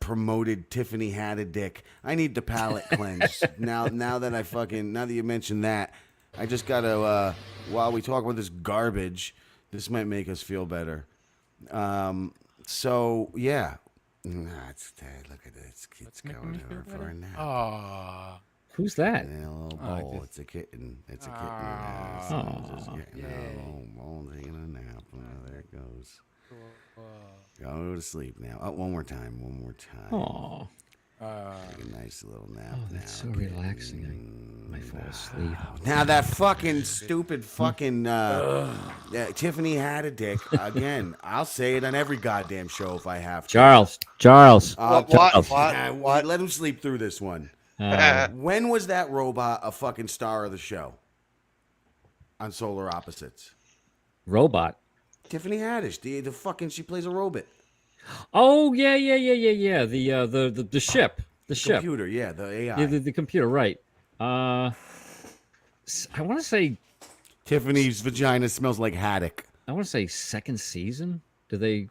promoted Tiffany had a dick. I need the palate cleanse now that you mentioned that. I just gotta while we talk about this garbage. This might make us feel better. So yeah. Look at this. Kid's going over for a nap. Aww. Who's that? A little bowl. It's a kitten. It's a kitten. Just getting a little bowl, taking a nap. There it goes. Go to sleep now. Oh, one more time. Aww. Take a nice little nap. Oh, that's so relaxing. I might fall asleep. Now that fucking stupid fucking Tiffany had a dick again. I'll say it on every goddamn show if I have to. Charles. What? Let him sleep through this one. When was that robot a fucking star of the show? On Solar Opposites. Robot. Tiffany Haddish. The fucking she plays a robot. Oh yeah. The ship. The ship. Computer, yeah, the AI. Yeah, the computer, right. I want to say Tiffany's vagina smells like haddock. I want to say second season. Do they?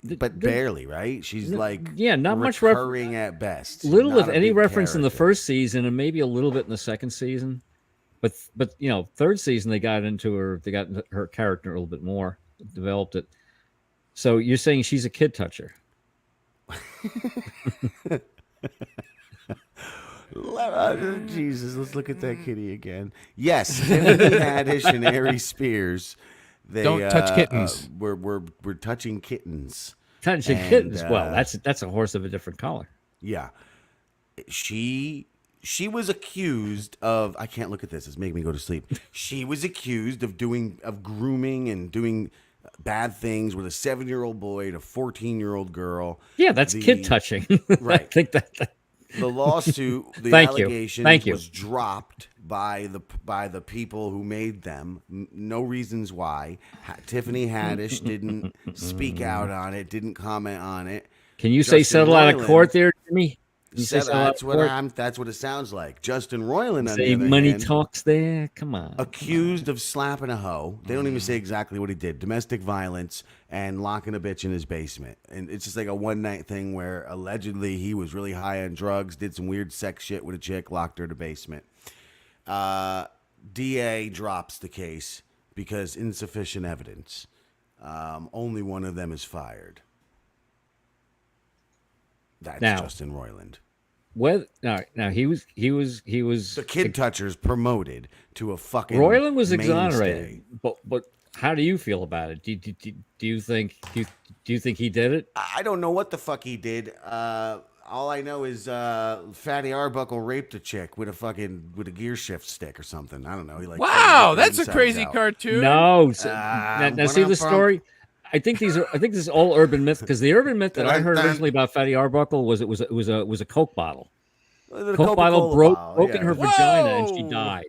But barely, right? She's not much recurring at best. Little, if any, reference in the first season, and maybe a little bit in the second season. But third season they got into her character a little bit more, developed it. So you're saying she's a kid toucher? Jesus, let's look at that kitty again. Yes, Tiffany Haddish and Ari Spears. They don't touch kittens. We're touching kittens. Touching kittens. Well, that's a horse of a different color. Yeah, she was accused of. I can't look at this. It's making me go to sleep. She was accused of grooming and doing bad things with a 7-year-old boy and a 14-year-old girl. Yeah, that's kid touching. Right. I think that. The lawsuit, the allegation was dropped by the people who made them. No reasons why. Tiffany Haddish didn't speak out on it, didn't comment on it. Can you say settle out of court there, Jimmy? That's what it sounds like. Justin Roiland, on the other money hand, talks there. Come on. Accused of slapping a hoe. They don't even say exactly what he did. Domestic violence and locking a bitch in his basement. And it's just like a one-night thing where allegedly he was really high on drugs, did some weird sex shit with a chick, locked her in the basement. DA drops the case because insufficient evidence. Only one of them is fired. That's Justin Roiland. Now he was the kid touchers promoted to a fucking Roiland was mainstay. Exonerated, but how do you feel about it? Do you think he did it? I don't know what the fuck he did. All I know is Fatty Arbuckle raped a chick with a gear shift stick or something. I don't know. Wow, that's a crazy cartoon. No, now see the story. I think this is all urban myth because the urban myth that I heard originally about Fatty Arbuckle was it was a Coke bottle. The Co-pilot Coca-Cola broke in her vagina and she Whoa! died.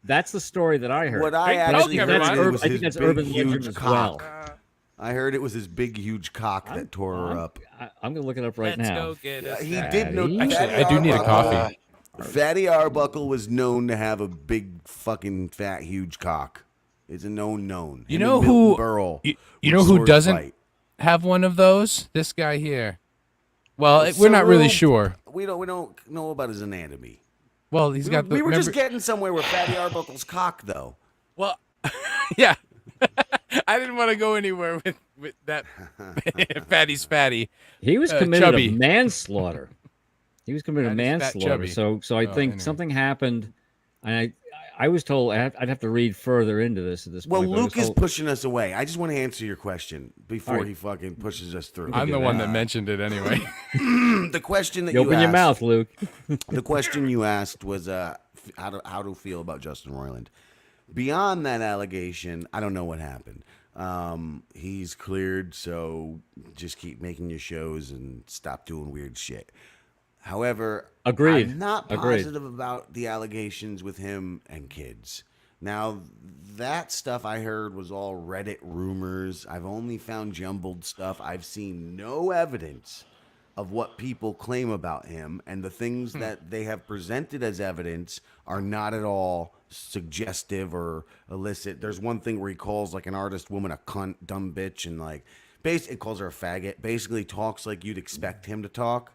That's the story that I heard. What I Drink actually Coke, heard everyone. was I his think that's big, urban legend huge as cock. well. I heard it was his big, huge cock that tore her up. I'm gonna look it up right Let's now. go get us. He did know. Fatty. Actually, Fatty I do need a Arbuckle- coffee. Fatty Arbuckle was known to have a big, fucking, fat, huge cock. It's a known. You Him know and who- Milton Berle You would know who sword doesn't fight. have one of those? This guy here. Well, we're not really sure. We don't know about his anatomy. Well, he's got. We were just remember- getting somewhere with Fatty Arbuckle's cock, though. Well, yeah. I didn't want to go anywhere with that. Fatty's fatty. He was committed chubby. to manslaughter. He was committed to That is fat manslaughter. chubby. So I think anyway. something happened, and I was told I'd have to read further into this at this Well, point. but I was Luke is told- pushing us away. I just want to answer your question before All right. he fucking pushes us through. I'm the one that mentioned it anyway. The question that You you open your asked, mouth, Luke. The question you asked was how to feel about Justin Roiland. Beyond that allegation, I don't know what happened. He's cleared, so just keep making your shows and stop doing weird shit. However, Agreed. I'm not Agreed. positive about the allegations with him and kids. Now, that stuff I heard was all Reddit rumors. I've only found jumbled stuff. I've seen no evidence of what people claim about him, and the things that they have presented as evidence are not at all suggestive or illicit. There's one thing where he calls like an artist woman a cunt, dumb bitch, and like basically calls her a faggot. Basically talks like you'd expect him to talk.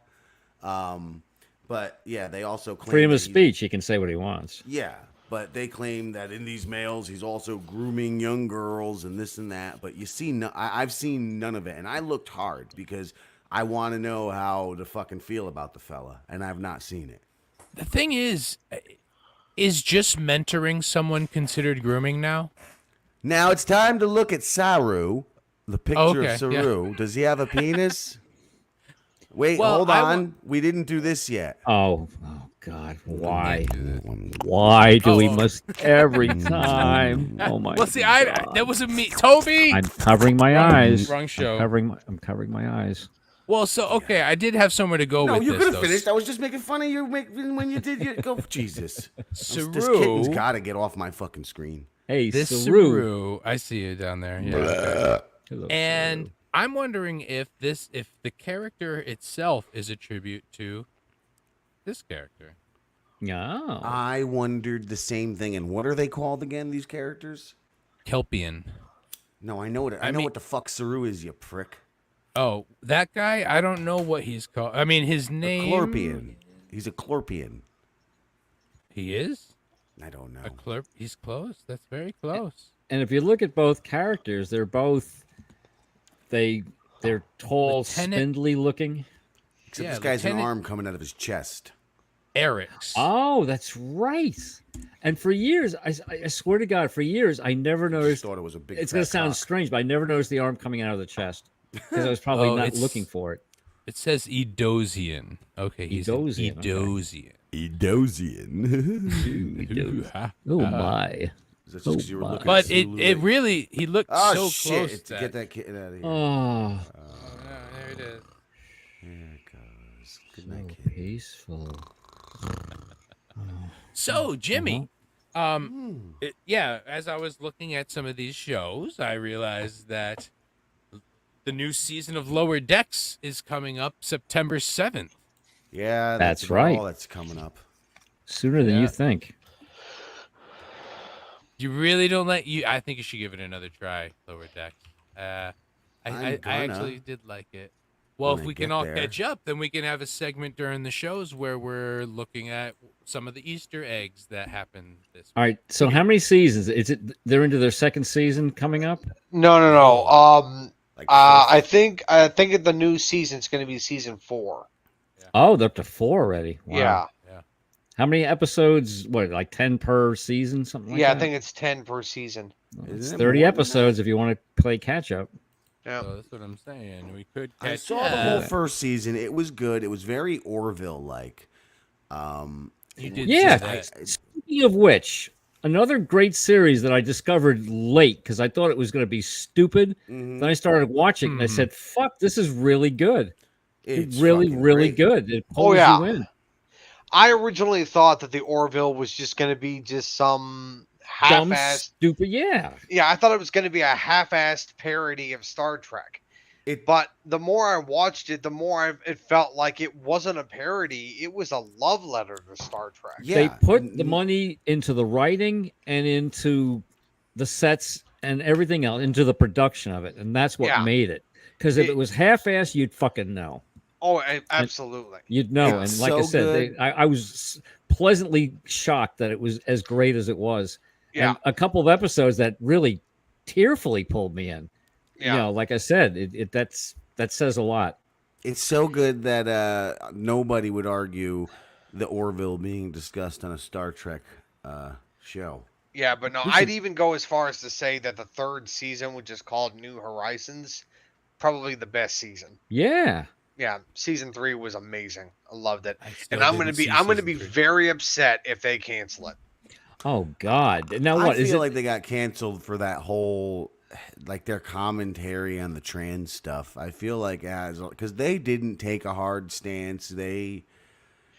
But yeah, they also claim Freedom that of speech. He can say what he wants. yeah, but they claim that in these males, he's also grooming young girls and this and that. But you see, I've seen none of it, and I looked hard because I want to know how to fucking feel about the fella, and I've not seen it. The thing is just mentoring someone considered grooming now? Now it's time to look at Saru, the picture okay, of Saru. Does he have a penis? Wait, Well, hold I on. We didn't do this yet. Oh God! Why? Why do we must every time? Oh my! Well, see, God. that wasn't me. Toby! I'm covering my Wrong- eyes. wrong show. I'm covering my eyes. Well, so, okay, I did have somewhere to go No, with you this, could have though. finished. I was just making fun of you when you did your go. Jesus, this Saru, kitten's got to get off my fucking screen. Hey, this Saru. Saru, I see you down there. Yeah. okay. Hello, And Saru. I'm wondering if the character itself is a tribute to this character. Yeah. I wondered the same thing. And what are they called again? These characters? Kelpian. No, I know what I know what the fuck Saru is. You prick. Oh, that guy? I don't know what he's called. I mean, his name. Chlorpian. He's a Chlorpian. He is? I don't know. A clerp. He's close. That's very close. And if you look at both characters, they're both they're tall, Lieutenant- spindly looking. Except yeah, this guy's an Lieutenant- arm coming out of his chest. Eric's. Oh, that's right. And for years, I swear to God, for years, I never I noticed. thought it was a big. It's going to fat sound cock. strange, but I never noticed the arm coming out of the chest because I was probably Oh, not it's- looking for it. It says Edosian. Okay, he's Edosian, an okay. Edosian. Edosian. Oh my! Is that just 'cause you were my. looking But at it Zulu? really, he looked Oh so shit! close. To get that kid out of here. Oh, There it is. There it goes. Good so night, kid. peaceful. So, Jimmy, yeah, as I was looking at some of these shows, I realized that the new season of Lower Decks is coming up September 7th. Yeah, That's about right. all that's coming up. Sooner than Yeah. you think. You really don't I think you should give it another try, Lower Decks. I I'm gonna. actually did like it. Well, When if I we can get all there. catch up, then we can have a segment during the shows where we're looking at some of the Easter eggs that happened this All right. So how many seasons? Is it? They're into their second season coming up. No. Like I think the new season's going to be season 4. Oh, they're up to 4 already. Wow. Yeah. How many episodes? What, like 10 per season? Something like Yeah, that? I think it's 10 per season. It's Isn't it 30 more than that? episodes if you want to play catch up. Yeah. So that's what I'm saying. We could I catch saw the whole up. first season. It was good. It was very Orville like. You did Yeah. say that. Speaking of which, another great series that I discovered late because I thought it was going to be stupid. Then I started watching and I said, "Fuck, this is really good. It's really, fucking really great. good. It pulls yeah. you in." I originally thought that the Orville was just going to be just some Dumb, half-assed. stupid. Yeah. Yeah, I thought it was going to be a half-assed parody of Star Trek. It But the more I watched it, the more it felt like it wasn't a parody. It was a love letter to Star Trek. yeah. They put the money into the writing and into the sets and everything else, into the production of it, and that's what Yeah. made it. Because if it was half-assed, you'd fucking know. Oh, absolutely. You'd know. It's And like I so said, good. I was pleasantly shocked that it was as great as it was. Yeah. And a couple of episodes that really tearfully pulled me in. Yeah. You know, like I said, that says a lot. It's so good that nobody would argue the Orville being discussed on a Star Trek show. Yeah, but no, I'd even go as far as to say that the third season, which is called New Horizons, probably the best season. Yeah. Yeah, season 3 was amazing. I loved it. I still And I'm didn't gonna see be season 3. very upset if they cancel it. Oh God. Now I what feel is it? like they got canceled for that whole, like their commentary on the trans stuff. I feel like because they didn't take a hard stance. They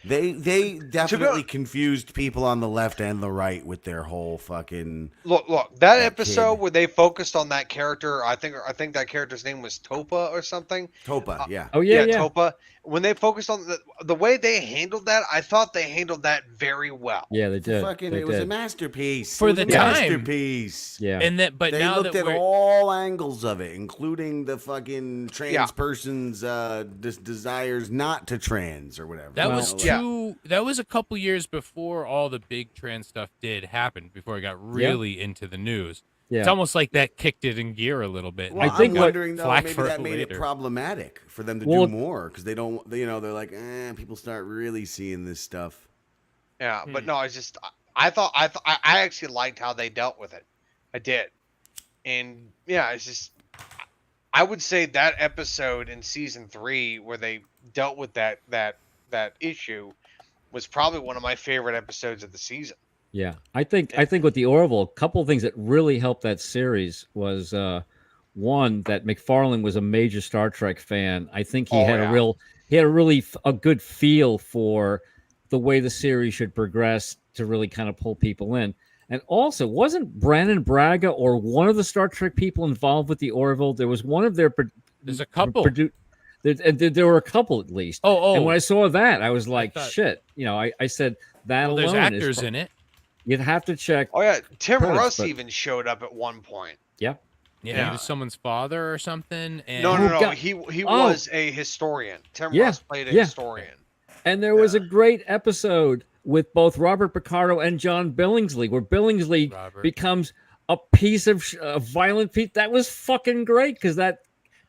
definitely confused people on the left and the right with their whole fucking. Look, that That episode kid. where they focused on that character, I think that character's name was Topa or something. Topa, yeah. Oh yeah. Topa. When they focused on the way they handled that, I thought they handled that very well. Yeah, they did. It was a masterpiece. For It was the a time. masterpiece. Yeah. And that, but They now looked that at we're all angles of it, including the fucking trans Yeah. person's desires not to trans or whatever. that Well, was yeah. that was a couple years before all the big trans stuff did happen, before it got really into the news. Yeah. It's almost like that kicked it in gear a little bit. Well, I think I'm what- wondering though, flack maybe for that it made it later. problematic for them to Well, do more because they don't. They're like, people start really seeing this stuff. Yeah, but no, it's just I actually liked how they dealt with it. I did, and yeah, it's just I would say that episode in season 3 where they dealt with that issue was probably one of my favorite episodes of the season. Yeah, I think with the Orville, a couple of things that really helped that series was one, that McFarlane was a major Star Trek fan. I think he had a good feel for the way the series should progress to really kind of pull people in. And also, wasn't Brandon Braga or one of the Star Trek people involved with the Orville? There was one of their There's a couple. there were a couple at least. Oh. And when I saw that, I was like, thought- shit. You know, I said that Well, alone there's actors is. in it. You'd have to check. Oh yeah, Tim Credits, Russ but- even showed up at one point. Yeah, Yeah. he was someone's father or something. And No, God. he Oh. was a historian. Tim Yeah, Russ played a yeah. historian. And there was a great episode with both Robert Picardo and John Billingsley, where Billingsley Robert. becomes a piece of a violent piece. That was fucking great because that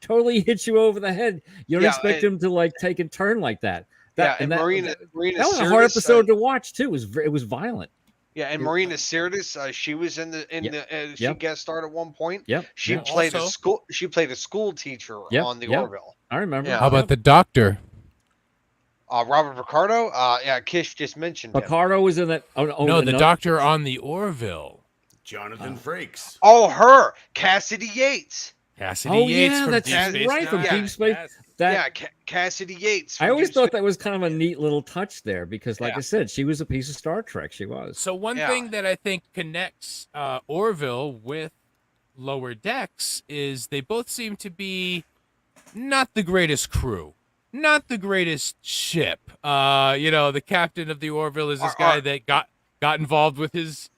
totally hits you over the head. You don't Yeah, expect him to like take a turn like that. Yeah, and that Marina that was a Sirtis, hard episode to watch too. It was violent. Yeah, and Marina Sirtis, she was in the she Yep. guest starred at one point. Yep. She Yep. played Also- She played a school teacher Yep, on the yep. Orville. I remember. Yeah. How about the doctor? Robert Picardo. Yeah, Kish just mentioned him. Picardo was in that. Oh, No, the doctor on the Orville. Jonathan Frakes. Oh, her Cassidy Yates. Cassidy Oh Yates yeah, from that's Deep Space right from Nine. Deep Space. Yes. That Yeah, Cassidy Yates. I from always Deep thought Space- that was kind of a neat little touch there because, like Yeah. I said, she was a piece of Star Trek. She was. So one Yeah. thing that I think connects Orville with Lower Decks is they both seem to be not the greatest crew, not the greatest ship. The captain of the Orville is this guy that got involved with his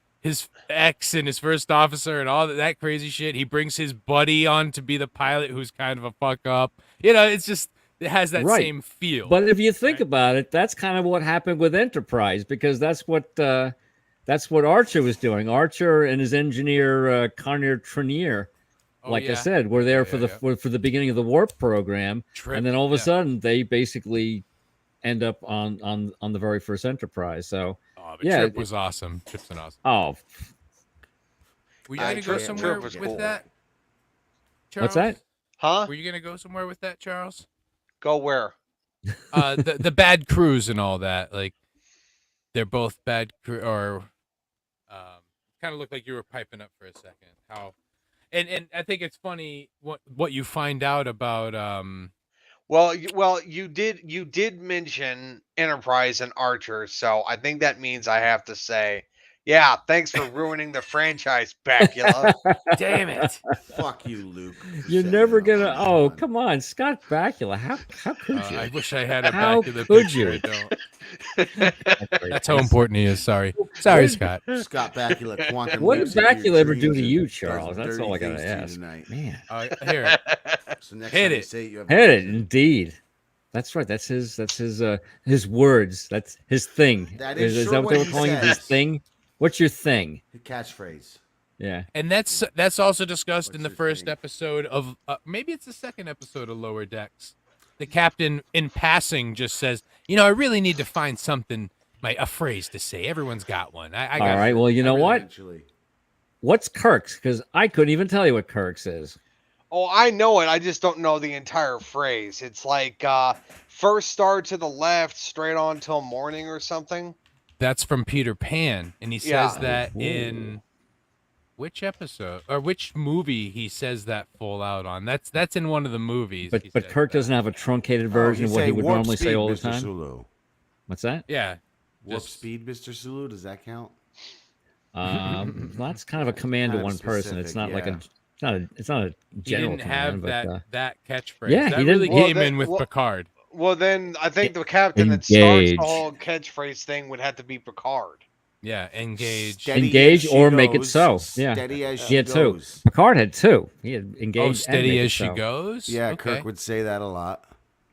ex and his first officer and all that crazy shit. He brings his buddy on to be the pilot, who's kind of a fuck up. It's just it has that Right. same feel. But if you think about it, that's kind of what happened with Enterprise because that's what Archer was doing. Archer and his engineer Conner Trenier, Oh, like I yeah. said, were there for Yeah. for the beginning of the warp program, Trip, and then all of a yeah. sudden they basically end up on the very first Enterprise. So Oh, but yeah, Trip was awesome. Trip's an awesome. oh, Were you gonna go Trip somewhere was with cool. that? what's Charles? that? Huh? Were you gonna go somewhere with that, Charles? Go where? The bad crews and all that. Like they're both bad crew, or kind of looked like you were piping up for a second. How, and I think it's funny what you find out about You did mention Enterprise and Archer, so I think that means I have to say, yeah, thanks for ruining the franchise, Bakula. Damn it. Fuck you, Luke. for You're setting never it up gonna. on that Oh, one. come on, Scott Bakula. How could you? I wish I had a How back of the could picture. you? I don't. That's That's how important he is. Sorry. Sorry, Scott. Scott Bakula, quantum What did leaps into your Bakula ever do dreams to and you, does Charles? That's dirty all I gotta things to you ask. tonight. Man, Here. So next Hit time you it. say it, you have hit it indeed. That's right. That's his words. That's his thing. That is is sure that what what they were he calling it? His says. thing. What's your thing? The catchphrase. Yeah. And that's also discussed in What's the your first thing? episode of maybe it's the second episode of Lower Decks. The captain, in passing, just says, "I really need to find something, a phrase to say. Everyone's got one. I got All right. Well, you know what? Eventually. What's Kirk's? Because I couldn't even tell you what Kirk's is. Oh, I know it. I just don't know the entire phrase. It's like first star to the left, straight on till morning or something. That's from Peter Pan, and he Yeah. says that in which episode or which movie he says that full out on. That's in one of the movies. But he but says Kirk that. doesn't have a truncated version Oh, of what say he would warp normally say speed, all the Mr. time. Sulu. What's that? Yeah. Warp Just- speed, Mr. Sulu. Does that count? That's kind of a command to Kind of one person. It's specific, not like yeah. it's not a He general didn't have command, that catchphrase. Yeah, that he really didn't- came Well, in with Picard. Well, then I think the captain that starts Engage. the whole catchphrenge thing would have to be Picard. Yeah, engage. Steady Engage as she or make it goes, so. Yeah. Steady as He she had two. goes. Picard had two. He had engaged. Oh, and steady make it as she so. goes. Yeah, Okay. Kirk would say that a lot.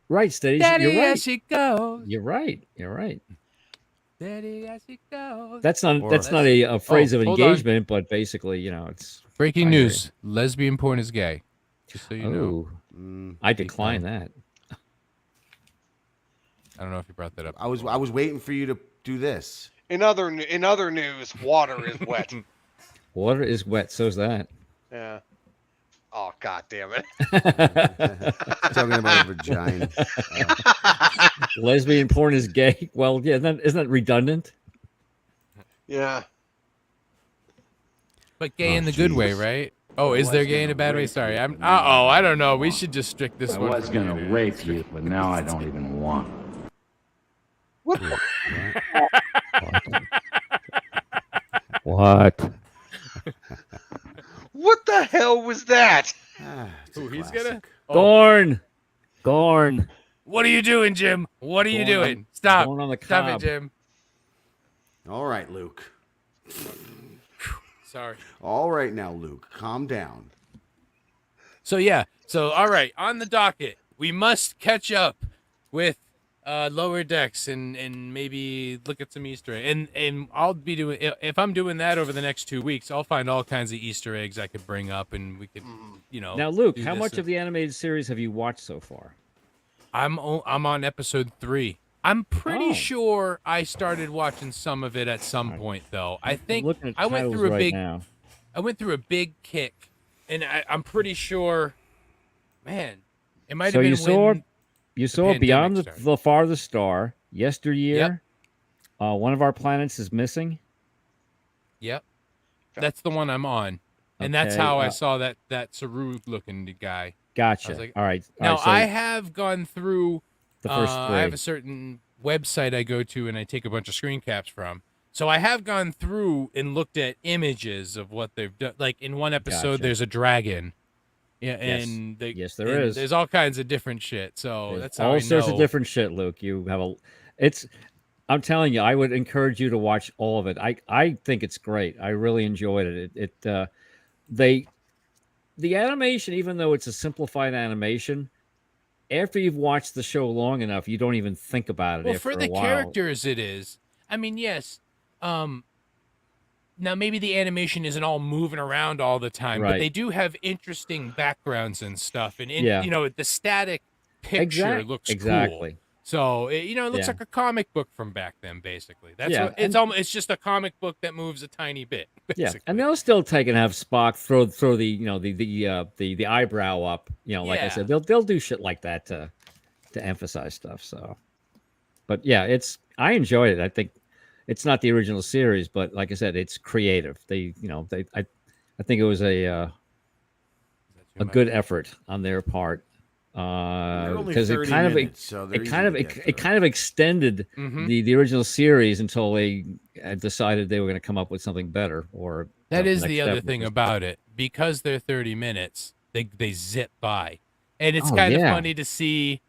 Right, steady. Steady You're right. as she goes. You're right. You're right. Steady as she goes. That's not Or- that's not a phrase of hold on. engagement, but basically, it's Breaking I agree. news: lesbian porn is gay. Just so you know. Oh, I decline that. I don't know if you brought that up. I was waiting for you to do this. In other news, water is wet. Water is wet, so's that. Yeah. Oh, god damn it. Talking about a vagina. Lesbian porn is gay. Well, yeah, isn't that redundant? Yeah. But gay Oh, in the good way, jeez. right? Oh, is there gay in a bad way? Sorry. I don't know. We should just strict this I one. was gonna rape you, but now I don't even want. What? What the hell was that? It's a Ooh, he's classic. gonna. Oh, Gorn. Gorn. what are you doing, Jim? What are you Going on- doing? Stop. going on the Stop it, cob. Jim. All right, Luke. Sorry. All right now, Luke. Calm down. So yeah. So all right, on the docket, we must catch up with Lower Decks and maybe look at some Easter eggs. And I'll be doing if I'm doing that over the next 2 weeks, I'll find all kinds of Easter eggs I could bring up, and we could, Now, Luke, do how this much and- of the animated series have you watched so far? I'm on episode 3. I'm pretty Oh. sure I started watching some of it at some point, though. I I'm think looking at I went titles through a right big now. I went through a big kick, and I'm pretty sure, man, it might So have been you saw when you saw pandemic Beyond started. the Farthest Star, Yesteryear. One of our planets is missing. Yep, that's the one I'm on, and that's Okay, how I saw that Saru looking guy. Gotcha. like- all right. Now so I have gone through. the first three. I have a certain website I go to, and I take a bunch of screen caps from. So I have gone through and looked at images of what they've done. Like in one episode, Gotcha. there's a dragon. Yeah, Yes. and Yes, there and is. There's all kinds of different shit. So There's that's how all I sorts know. of different shit, Luke. You have I'm telling you, I would encourage you to watch all of it. I think it's great. I really enjoyed it. The animation, even though it's a simplified animation, after you've watched the show long enough, you don't even think about it. Well, after for a the while. characters, it is. I mean, yes. Now maybe the animation isn't all moving around all the time, but Right. they do have interesting backgrounds and stuff, and Yeah. the static picture looks exactly. cool. So it looks Yeah. like a comic book from back then, basically. That's Yeah, what, it's almost it's just a comic book that moves a tiny bit. Yeah, Basically. and they'll still take and have Spock throw the eyebrow up. Like I Yeah. said, they'll do shit like that to emphasize stuff. So, but yeah, I enjoyed it. I think it's not the original series, but like I said, it's creative. I think it was a good effort on their part. They're only because 30 minutes, so they're easy to get it kind of extended Mhm. the original series until they decided they were going to come up with something better. Or That is next the other step thing was- about it. Because they're 30 minutes, they zip by. And it's Oh, kind of yeah. funny to see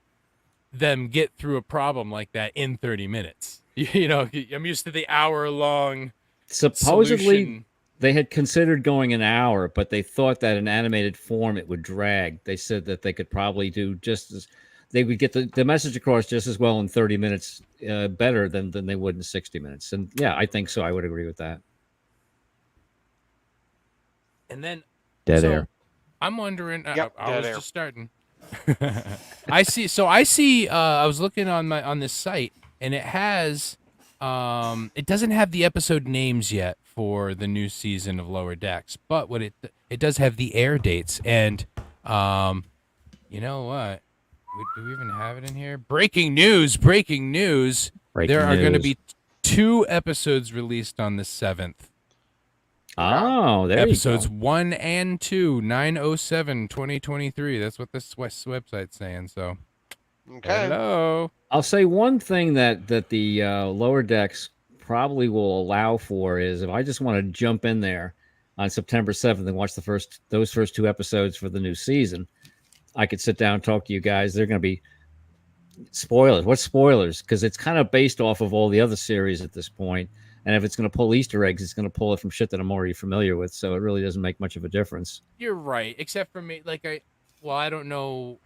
them get through a problem like that in 30 minutes. You know, I'm used to the hour-long Supposedly, solution. they had considered going an hour, but they thought that in animated form it would drag. They said that they could probably do just as they would get the message across just as well in 30 minutes, better than they would in 60 minutes. And yeah, I think so. I would agree with that. And then Dead so air. I'm wondering. Yep, I dead was air. just starting. I see. So I see. I was looking on this site, and it has. It doesn't have the episode names yet for the new season of Lower Decks, but what it does have the air dates, and you know what? Do we even have it in here? Breaking news! Breaking news! Breaking There are going to news. be 2 episodes released on the 7th. Oh, there Episodes you go. 1 and 2, 9/07/2023. That's what this website's saying. So, Okay. hello. I'll say one thing that the lower decks probably will allow for is if I just want to jump in there on September 7th and watch those first 2 episodes for the new season, I could sit down and talk to you guys. They're going to be spoilers. What spoilers? Because it's kind of based off of all the other series at this point. And if it's going to pull Easter eggs, it's going to pull it from shit that I'm already familiar with. So it really doesn't make much of a difference. You're right, except for me. I don't know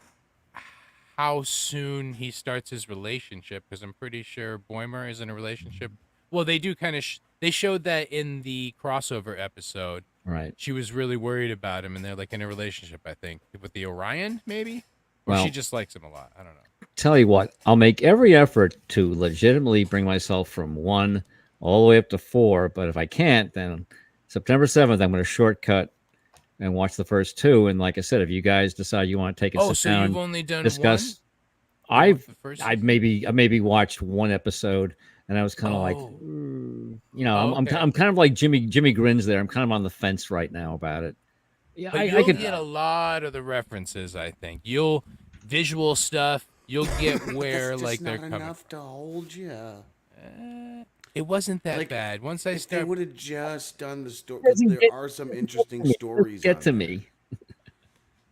how soon he starts his relationship because I'm pretty sure Boimer is in a relationship. Well, they do kind of. They showed that in the crossover episode. Right. She was really worried about him, and they're like in a relationship. I think with the Orion, maybe, or Well, she just likes him a lot. I don't know. Tell you what, I'll make every effort to legitimately bring myself from 1 all the way up to 4. But if I can't, then September 7th, I'm going to shortcut and watch the first 2. And like I said, if you guys decide you want to take it, Oh, sit so down you've and only done discuss. one? I've The first I maybe watched 1 episode, and I was kind of like, Oh. I'm Okay. kind of like Jimmy Grins there. I'm kind of on the fence right now about it. Yeah, But I you'll could. get a lot of the references. I think you'll visual stuff. You'll get where That's like just they're not coming. enough to hold you. It wasn't that Like, bad. Once I If they start, would have just done the story, Doesn't there get- are some interesting Doesn't stories. get on to there. me.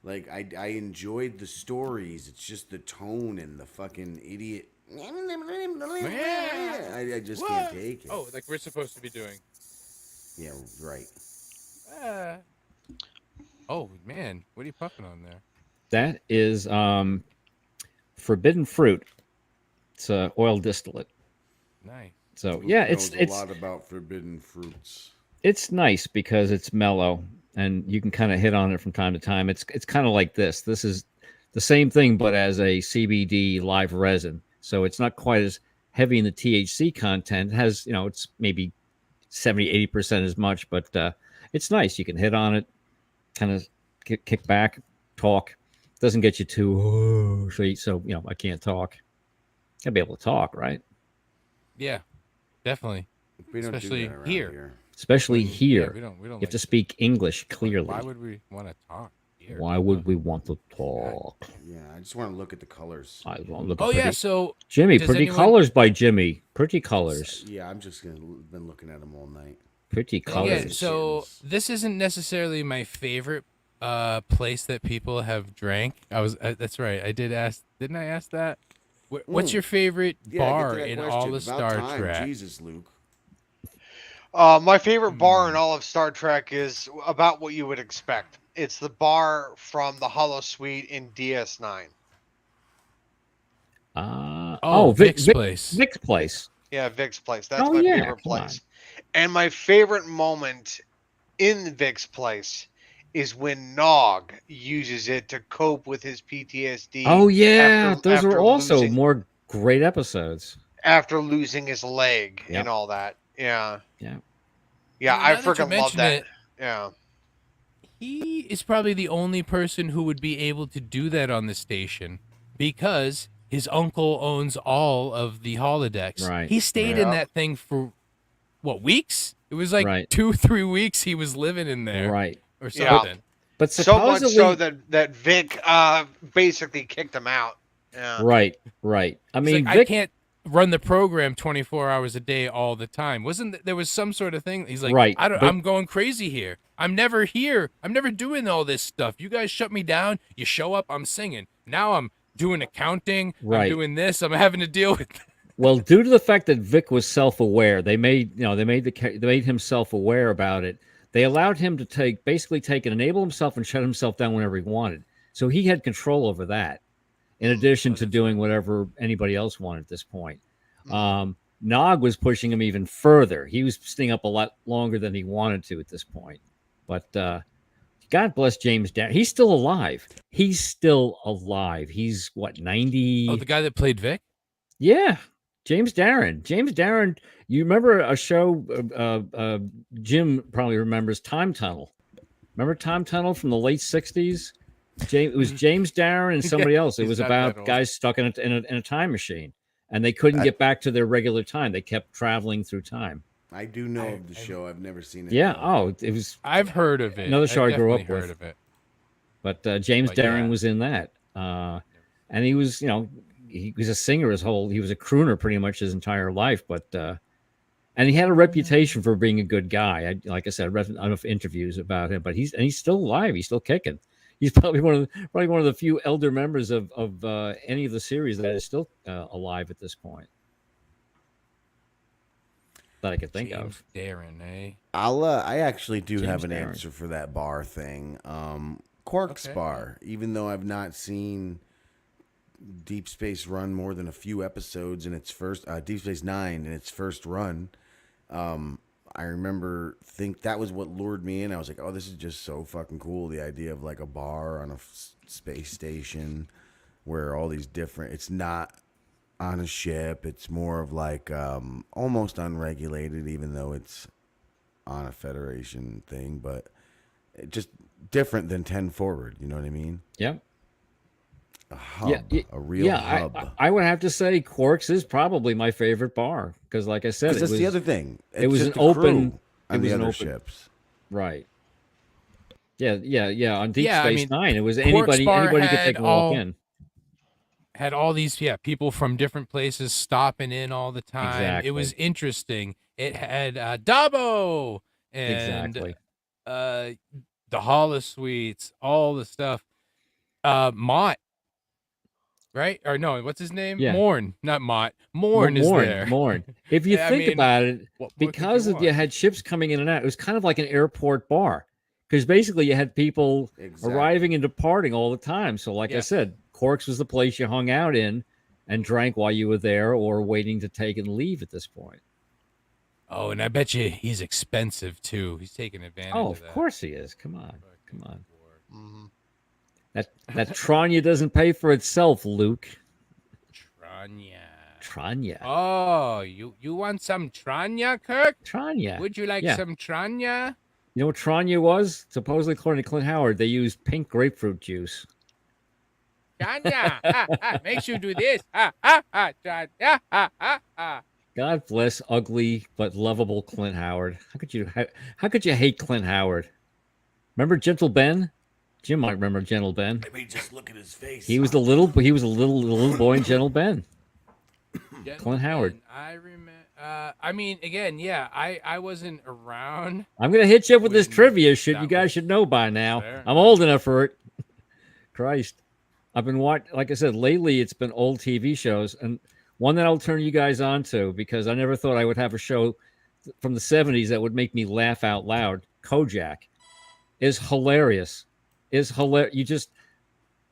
Like I enjoyed the stories. It's just the tone and the fucking idiot. I just can't take it. oh, like we're supposed to be doing. Yeah, right. Oh man, what are you puffing on there? That is forbidden fruit. It's oil distillate. Nice. So Luke yeah, knows it's a lot about forbidden fruits. it's nice because it's mellow and you can kind of hit on it from time to time. It's kind of like this. This is the same thing, but as a CBD live resin. So it's not quite as heavy in the THC content. It has, it's maybe 70-80% as much, but it's nice. You can hit on it, kind of kick back, talk. Doesn't get you too so I can't talk. Gotta be able to talk, right? Yeah, definitely. We don't Especially do that around here. here. Especially Yeah, here. we don't. You have like to speak English clearly. Why would we want to talk here? Why would we want to talk? Yeah, I just want to look at the colors. I want to look Oh at yeah. pretty- So Jimmy, does pretty anyone- colors by Jimmy. Pretty colors. Yeah, I'm just gonna been looking at them all night. Pretty yeah. colors. So this isn't necessarily my favorite place that people have drank. That's right. I did ask. Didn't I ask that? What's your favorite Yeah, bar get to that in question. all the About Star time. Trek? Jesus, Luke. My favorite bar in all of Star Trek is about what you would expect. It's the bar from the Hollow Suite in DS9. Vic's place. Vic's place. Yeah, Vic's place. That's Oh, my yeah, favorite come on. place. And my favorite moment in Vic's place is when Nog uses it to cope with his PTSD. Oh yeah, those after are also losing- more great episodes. after losing his leg Yep. and all that. Yeah. Yeah. Yeah, Now I that you freaking love mention that. it, Yeah. He is probably the only person who would be able to do that on the station because his uncle owns all of the holodecks. Right, He stayed right. in that thing for what, weeks? It was like Right. 2-3 weeks he was living in there Right. or Yeah. something. But So much supposedly, so that Vic basically kicked him out. Yeah. right. I He's mean, like, I Vic, can't run the program 24 hours a day all the time. There was some sort of thing? He's like, right, I'm going crazy here. I'm never here. I'm never doing all this stuff. You guys shut me down. You show up, I'm singing. Now I'm doing accounting. I'm Right. doing this. I'm having to deal with. Well, due to the fact that Vic was self-aware, they made him self-aware about it. They allowed him to basically take and enable himself and shut himself down whenever he wanted. So he had control over that, in addition to doing whatever anybody else wanted at this point. Nog was pushing him even further. He was staying up a lot longer than he wanted to at this point. But God bless James Darren. He's still alive. He's what, 90? Oh, the guy that played Vic? Yeah. James Darren, you remember a show, Jim probably remembers, Time Tunnel. Remember Time Tunnel from the late 60s? It was James Darren and somebody else. It was about guys stuck in a time machine, and they couldn't get back to their regular time. They kept traveling through time. I do know of the show. I've never seen it. Yeah. though. Oh, it was I've heard of it. another show I grew up definitely with. heard of it. But James But Darren yeah. was in that, and he was, he was a singer he was a crooner pretty much his entire life. But and he had a reputation for being a good guy. Like I said, I read enough interviews about him. But he's still alive. He's still kicking. He's probably one of the few elder members of any of the series that is still alive at this point that I could think of. Darren, eh? I actually do James have an Darren. answer for that bar thing. Quark's Okay. bar. Even though I've not seen Deep Space run more than a few episodes in its first Deep Space Nine in its first run, I remember that was what lured me in. I was like, oh, this is just so fucking cool. The idea of like a bar on a space station where all these different. It's not on a ship. It's more of like almost unregulated, even though it's on a Federation thing, but it just different than 10 Forward. You know what I mean? Yep. A hub, a real hub. I would have to say Quark's is probably my favorite bar because, like I said, Because that's the other thing. It was just an the open. crew It on was the an other open ships. Right. Yeah. On Deep Yeah, I Space mean, Nine, it was Quark's anybody bar could take had a walk in. Had all these people from different places stopping in all the time. Exactly. It was interesting. It had Dabo and Exactly. the holosuites, all the stuff. Mott, right? Or no, what's his name? Yeah. Morn, not Mott. Morn is there. Morn. If you I think mean, about it, what more could because you you want? had ships coming in and out, it was kind of like an airport bar. Because basically you had people Exactly. arriving and departing all the time. So, like I Yes. said, Quark's was the place you hung out in and drank while you were there or waiting to take and leave at this point. Oh, and I bet you he's expensive too. He's taking advantage Oh, of of that. course he is. Come on. Mhm. That Tranya doesn't pay for itself, Luke. Tranya. Tranya. Oh, you want some Tranya, Kirk? Tranya. Would you like Yeah. some Tranya? You know what Tranya was? Supposedly, according to Clint Howard, they used pink grapefruit juice. Tranya, makes you do this. Tranya. God bless ugly but lovable Clint Howard. How could you hate Clint Howard? Remember Gentle Ben? Jim might remember Gentle Ben. I mean, just look at his face. He was a little boy in Gentle Ben. Clint Howard. I remember. I mean, again, yeah. I wasn't around. I'm gonna hit you up with this When trivia shit. that You guys was should know by now. there. I'm old enough for it. Christ, I've been watching. Like I said, lately it's been old TV shows, and one that I'll turn you guys on to because I never thought I would have a show from the '70s that would make me laugh out loud. Kojak is hilarious. You just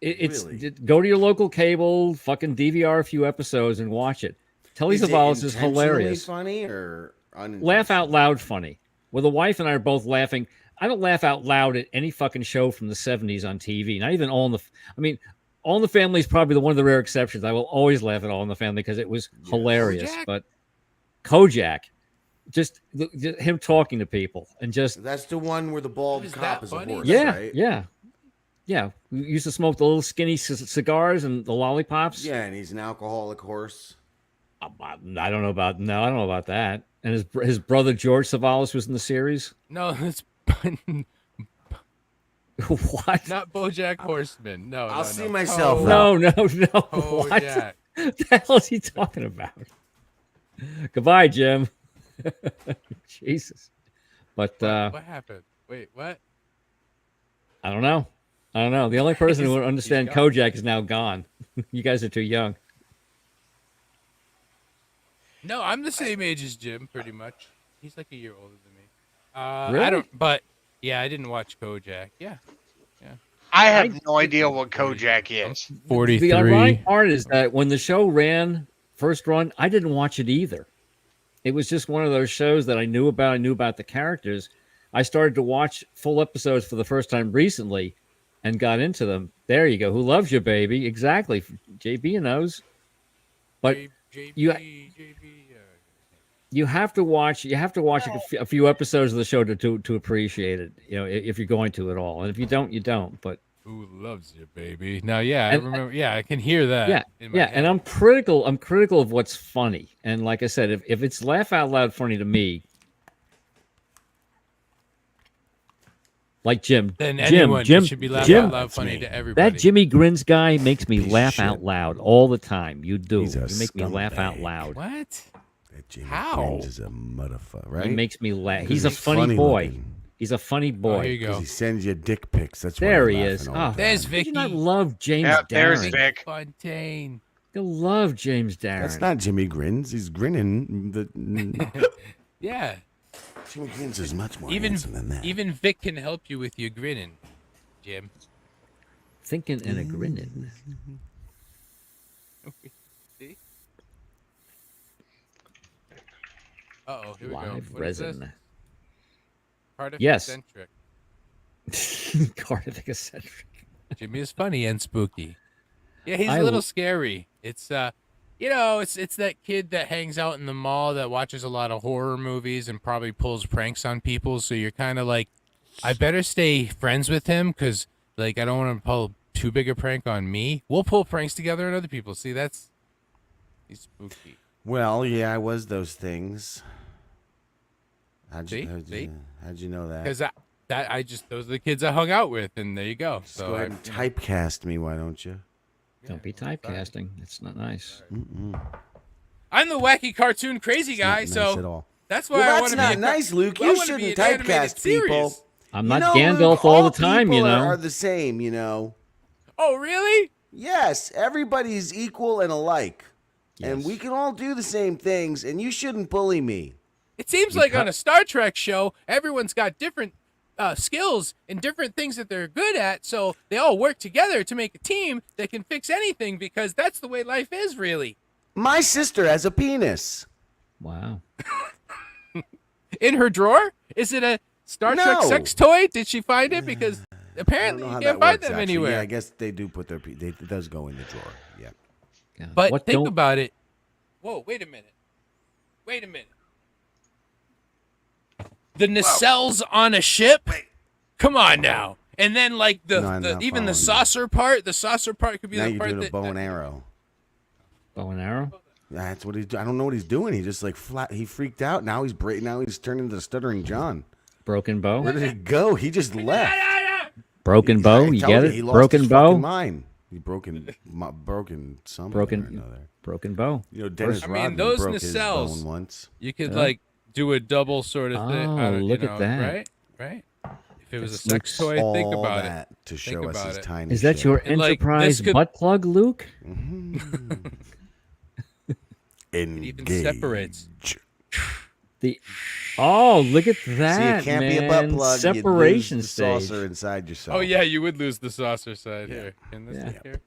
Really? go to your local cable, fucking DVR a few episodes and watch it. Telly Is it Savalas is intentionally hilarious. funny or Laugh out loud funny. Well, the wife and I are both laughing. I don't laugh out loud at any fucking show from the 70s on TV. Not even All in the... I mean, All in the Family is probably one of the rare exceptions. I will always laugh at All in the Family because it was hilarious. Kojak? But Kojak, just him talking to people and just... That's the one where the bald Is cop that is a funny? horse, Yeah, right? yeah. We used to smoke the little skinny cigars and the lollipops. Yeah, and he's an alcoholic horse. I don't know about that. And his brother George Savalas was in the series. No, it's What? Not BoJack Horseman. No, I'll no, see no. myself Ko- No, no, no. What Kojak. the hell is he talking about? Goodbye, Jim. Jesus. But What happened? Wait, what? I don't know. The only person who would understand gone. Kojak is now gone. You guys are too young. No, I'm the same age as Jim, pretty much. He's like a year older than me. I Really? don't. But yeah, I didn't watch Kojak. Yeah, I have no idea what Kojak is. 43. The ironic part is that when the show first run, I didn't watch it either. It was just one of those shows that I knew about. I knew about the characters. I started to watch full episodes for the first time recently and got into them. There you go. Who loves you, baby? Exactly. JB knows. But you have to watch a few episodes of the show to appreciate it, if you're going to at all. And if you don't, you don't. But Who loves you, baby? Now, yeah, I remember. Yeah, I can hear that. in my yeah, head. and I'm critical of what's funny. And like I said, if it's laugh out loud funny to me, like Jim, Then Jim, anyone Jim, should be laughing Jim, out loud That's funny me. to everybody. that Jimmy Grins guy makes me Piece of laugh shit. out loud all the time. You do. He's a You make me laugh out scumbag. loud. What? That Jimmy How? Grins is a motherfucker, right? He makes me laugh. 'Cause He's a he's funny funny boy. looking. He's a funny Oh, here boy. you go. He sends you dick pics. That's why There you're he laughing is. all Oh, the There's time. Did you not Vicky. love James Yeah, there's Darren? Vic. Fontaine. You love James Darren. That's not Jimmy Grins. He's grinning. Yeah. Jimmy Grins is much more Even handsome than that. even Vic can help you with your grinning, Jim. Thinking and a grinning. See? Uh-oh, here we go. Live What is this? resin. Cardiff Yes. eccentric. Cardiff eccentric. Jimmy is funny and spooky. Yeah, he's I a little l- scary. It's it's that kid that hangs out in the mall that watches a lot of horror movies and probably pulls pranks on people. So you're kind of like, I better stay friends with him because like I don't want to pull too big a prank on me. We'll pull pranks together on other people. See, he's spooky. Well, yeah, I was those things. How'd See? you know that? Because those are the kids I hung out with, and there you go. Just So go ahead and typecast me, why don't you? Don't be typecasting. It's not nice. I'm the wacky cartoon crazy guy, It's not nice so at all. that's why Well, I that's want to not be nice, Luke. I You wanna be shouldn't an animated typecast people. series. I'm You not know, Gandalf Luke, all the time, people you know. are the same, you know. Oh, really? Yes, everybody's equal and alike. And Yes. we can all do the same things, and you shouldn't bully me. It seems like on a Star Trek show, everyone's got different skills and different things that they're good at, so they all work together to make a team that can fix anything because that's the way life is, really. My sister has a penis. Wow. In her drawer? Is it a Star Trek No. sex toy? Did she find it? Because I don't apparently know you how can't that find works, them actually. anywhere. Yeah, I guess they do put it does go in the drawer. Yeah. Yeah. But What think don't- about it. Whoa, wait a minute. The nacelles on a ship? Come on now. And then like No, I'm not even the following you. saucer part could be Now the you're part doing a that bow and arrow. Bow and arrow? That's what he's doing. I don't know what he's doing. He just like he freaked out. Now he's turned into the stuttering John. Broken bow? Where did he go? He just left. Broken bow? I You told get He it? lost Broken his bow? fucking mind. He broken something. Broken- or another. Broken bow. You know, Dennis I mean, Rodman those broke his nacelles. bone once. you could Yeah. like do a double sort of thing. Oh, look at that. Right? Right? If it was a This sex looks toy, think All about it. that to show us about his it. tiny. Is that ship. your And, like, enterprise this could- butt plug, Luke? It even separates. Oh, look at that. See, it can't man. be a butt plug. Separation You'd lose the stage. saucer inside yourself. Oh yeah, you would lose the saucer side Yeah. here. Can this Yeah. stick here?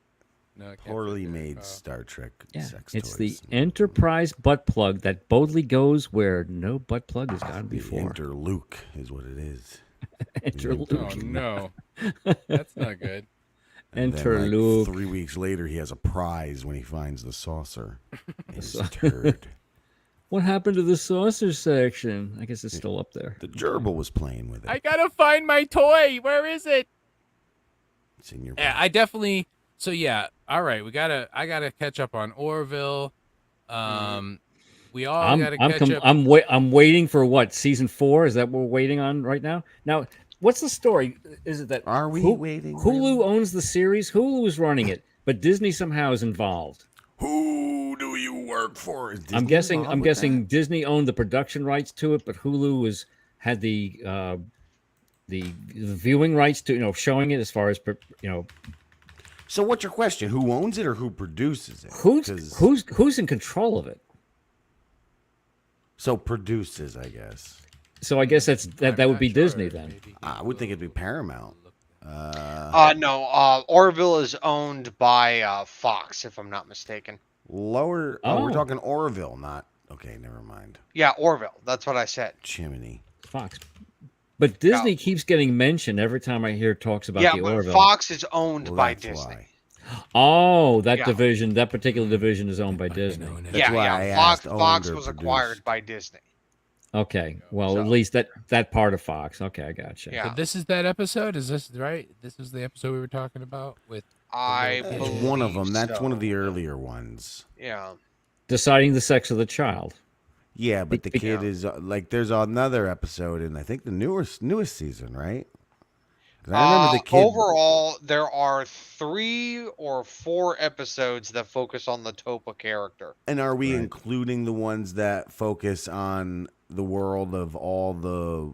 No, it can't Poorly fit there. made Oh. Star Trek Yeah, sex it's toys. the Enterprise butt plug that boldly goes where no butt plug has gone The before. Enter Luke is what it is. Enter Luke. Oh no, that's not good. And Enter then, like, Luke. 3 weeks later, he has a prize when he finds the saucer. It's a turd. What happened to the saucer section? I guess it's still up there. The gerbil was playing with it. I gotta find my toy. Where is it? It's in your. Yeah, I definitely. So yeah, all right. I gotta catch up on Orville. We all gotta catch up. I'm waiting for what, season 4? Is that what we're waiting on right now? Now what's the story? Is it that Are we waiting, Hulu really? owns the series? Hulu is running it, but Disney somehow is involved. Who do you work for? Is I'm Disney guessing. involved I'm with guessing that? Disney owned the production rights to it, but Hulu had the viewing rights to showing it as far as So what's your question? Who owns it or who produces it? who's 'Cause- who's in control of it. so produces, I guess. So I guess that I'm would not be sure. Disney then. Maybe I would think it'd be Paramount. No, Orville is owned by Fox, if I'm not mistaken. Lower. Oh, we're Oh. talking Orville, not. Okay, never mind. Yeah, Orville. That's what I said. Chimney. Fox. But Disney keeps getting mentioned every time I hear talks about Yeah, the but Orville. Fox is owned Well, by that's Disney. why. Oh, that Yeah. division, that particular division is owned by fucking Disney. own it. That's why I asked Fox owned or was produced. acquired by Disney. Okay, well, So- at least that part of Fox. Okay, I gotcha. Yeah. So this is that episode? Is this right? This is the episode we were talking about with I It's It's believe one of them. That's one of the so. earlier ones. Yeah. Deciding the sex of the child. Yeah, but the Be- kid is like. There's another episode in I think the newest season, right? 'Cause I remember the kid. Overall, there are 3 or 4 episodes that focus on the Topa character. And are we Right. including the ones that focus on the world of all the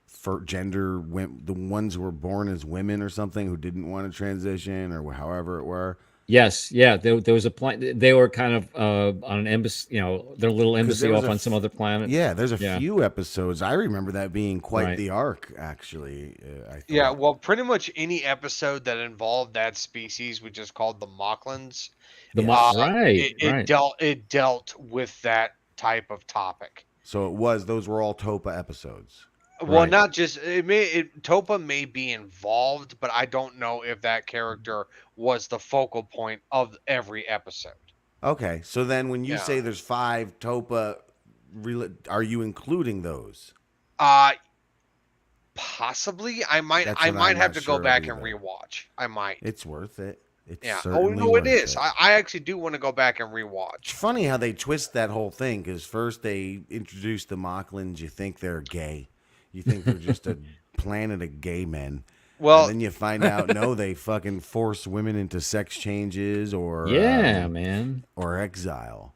for gender, the ones who were born as women or something who didn't want to transition or however it were? Yes, yeah. There was a planet. They were kind of on an embassy. Their little embassy there was off a on some other planet. Yeah, there's a Yeah. few episodes. I remember that being quite Right. the arc, actually. I thought. Yeah, well, pretty much any episode that involved that species, which is called the Mocklins, Right, it right. dealt with that type of topic. So those were all Topa episodes. Well, Right. not just Topa may be involved, but I don't know if that character was the focal point of every episode. Okay, so then when you Yeah. say there's 5 Topa, are you including those? Possibly, I might That's I what might I'm have not to go sure of back and either. rewatch. I might. It's worth it. It's Yeah. Oh certainly no, it worth is. it. I actually do want to go back and It's rewatch. funny how they twist that whole thing because first they introduce the Mocklins. You think they're gay. You think they're just a planet of gay men. Well, And then you find out, no, they fucking force women into sex changes or Yeah, man. or exile.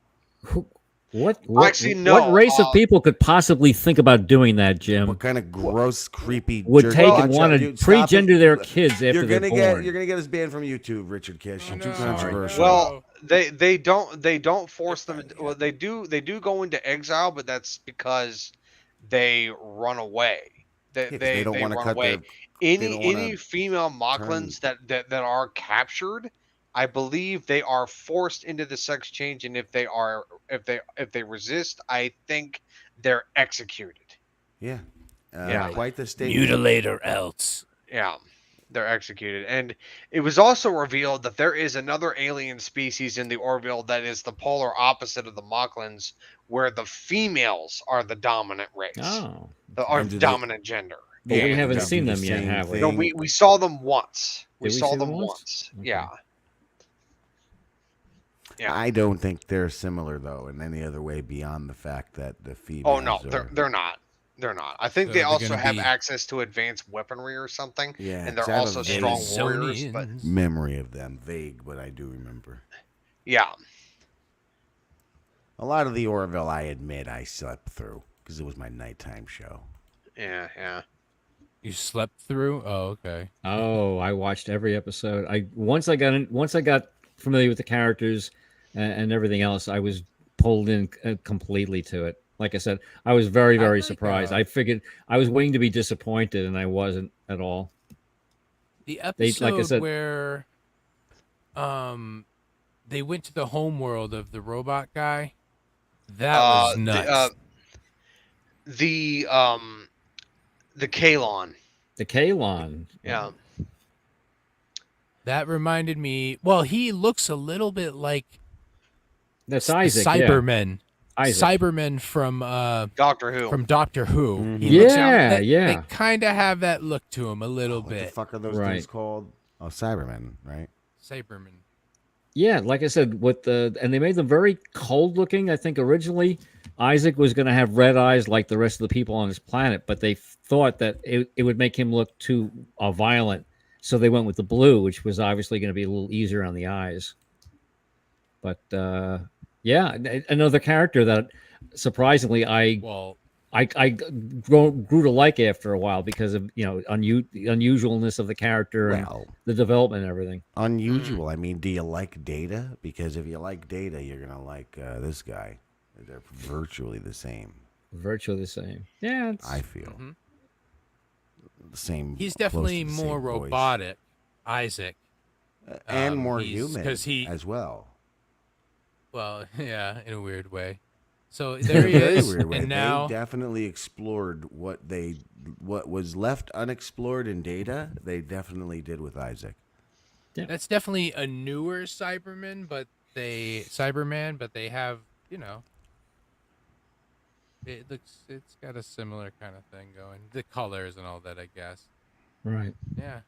What Actually, no, what race of people could possibly think about doing that, Jim? What kind of gross, creepy Would jerk- take Watch and out, want to dude. Stop pre-gender it. their kids after You're they're gonna born. get us banned from YouTube, Richard Kish. You're too no. controversial. well, they don't force them. Well, they do go into exile, but that's because they run away. 'cause they don't wanna run cut away. their- they don't wanna Any female Mocklins that are captured, I believe they are forced into the sex change, and if they resist, I think they're executed. yeah, Yeah. quite the statement. mutilate or else. Yeah, they're executed. And it was also revealed that there is another alien species in the Orville that is the polar opposite of the Mocklins, where the females are the dominant race, Oh, or And do they- dominant gender. but we Yeah, haven't they seen do the them yet, same have we? No, thing. we saw them once. We Did we saw see them them once. once? Okay. Yeah. Yeah. I don't think they're similar though in any other way beyond the fact that the females. Oh no, are, they're not. They're not. I think So they they're also gonna have be- access to advanced weaponry or something. Yeah, and 'cause they're I have a also vague strong warriors. But Amazonians. memory of them, vague, but I do remember. yeah, A lot of the Orville, I admit, I slept through because it was my nighttime show. yeah. You slept through? Oh, okay. Oh, I watched every episode. Once I got familiar with the characters and everything else, I was pulled in completely to it. Like I said, I was very, very like, surprised. I figured I was waiting to be disappointed, and I wasn't at all. The They- episode like I said- where they went to the home world of the robot guy. That was nuts. The Kalon. The Kalon. Yeah. That reminded me. Well, he looks a little bit like That's the Isaac. Cybermen. Yeah. Isaac. Cybermen from Doctor Who. Doctor Who. Mhm. He looks Yeah, they, yeah. They kind of have that look to him a little What the bit. fuck are those Right. things called? Oh, Cybermen, right? Cybermen. Yeah, like I said, and they made them very cold looking. I think originally Isaac was going to have red eyes like the rest of the people on his planet, but they thought that it would make him look too violent, so they went with the blue, which was obviously going to be a little easier on the eyes. But yeah, another character that surprisingly Well, I grew to like after a while because of the unusualness of the character and Well, the development and everything. unusual. I mean, do you like Data? Because if you like Data, you're gonna like this guy. They're virtually the same. Virtually the same. Yeah, I feel the same. he's close to definitely the more same voice. robotic, Isaac. And more he's- human 'cause he- as well. Well, yeah, in a weird way. So there he Very is, weird way. and now They definitely explored what was left unexplored in Data. They definitely did with Isaac. that's definitely a newer Cyberman, but they have, it's got a similar kind of thing going. The colors and all that, I guess. right. Yeah,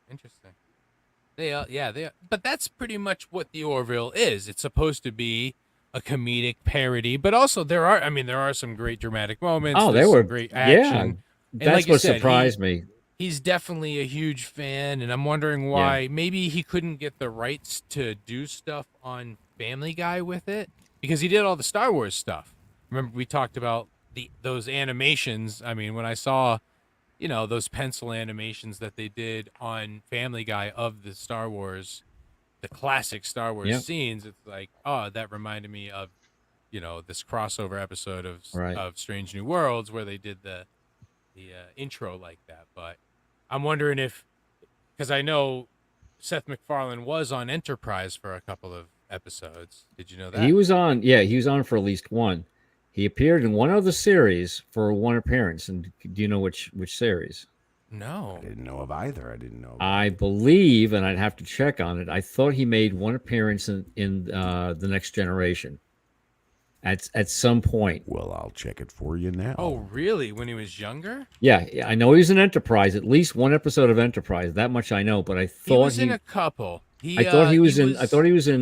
interesting. But that's pretty much what the Orville is. It's supposed to be a comedic parody, but also there are some great dramatic moments. Oh, there's they were some great action. And That's like you what said, surprised me. He's definitely a huge fan, and I'm wondering why maybe he couldn't get the rights to do stuff on Family Guy with it, because he did all the Star Wars stuff. Remember we talked about those animations. I mean, when I saw, those pencil animations that they did on Family Guy of the Star Wars, the classic Star Wars scenes, it's like, oh, that reminded me of, this crossover episode of Strange New Worlds where they did the intro like that. But I'm wondering because I know Seth MacFarlane was on Enterprise for a couple of episodes. Did you know that? He was on for at least one. He appeared in one other series for one appearance. And do you know which series? No. I didn't know of either. I didn't know. I believe, and I'd have to check on it. I thought he made one appearance in the Next Generation. At some point. Well, I'll check it for you now. Oh, really? When he was younger? Yeah, I know he was in Enterprise. At least one episode of Enterprise. That much I know. But I thought he was in a couple. I thought he was in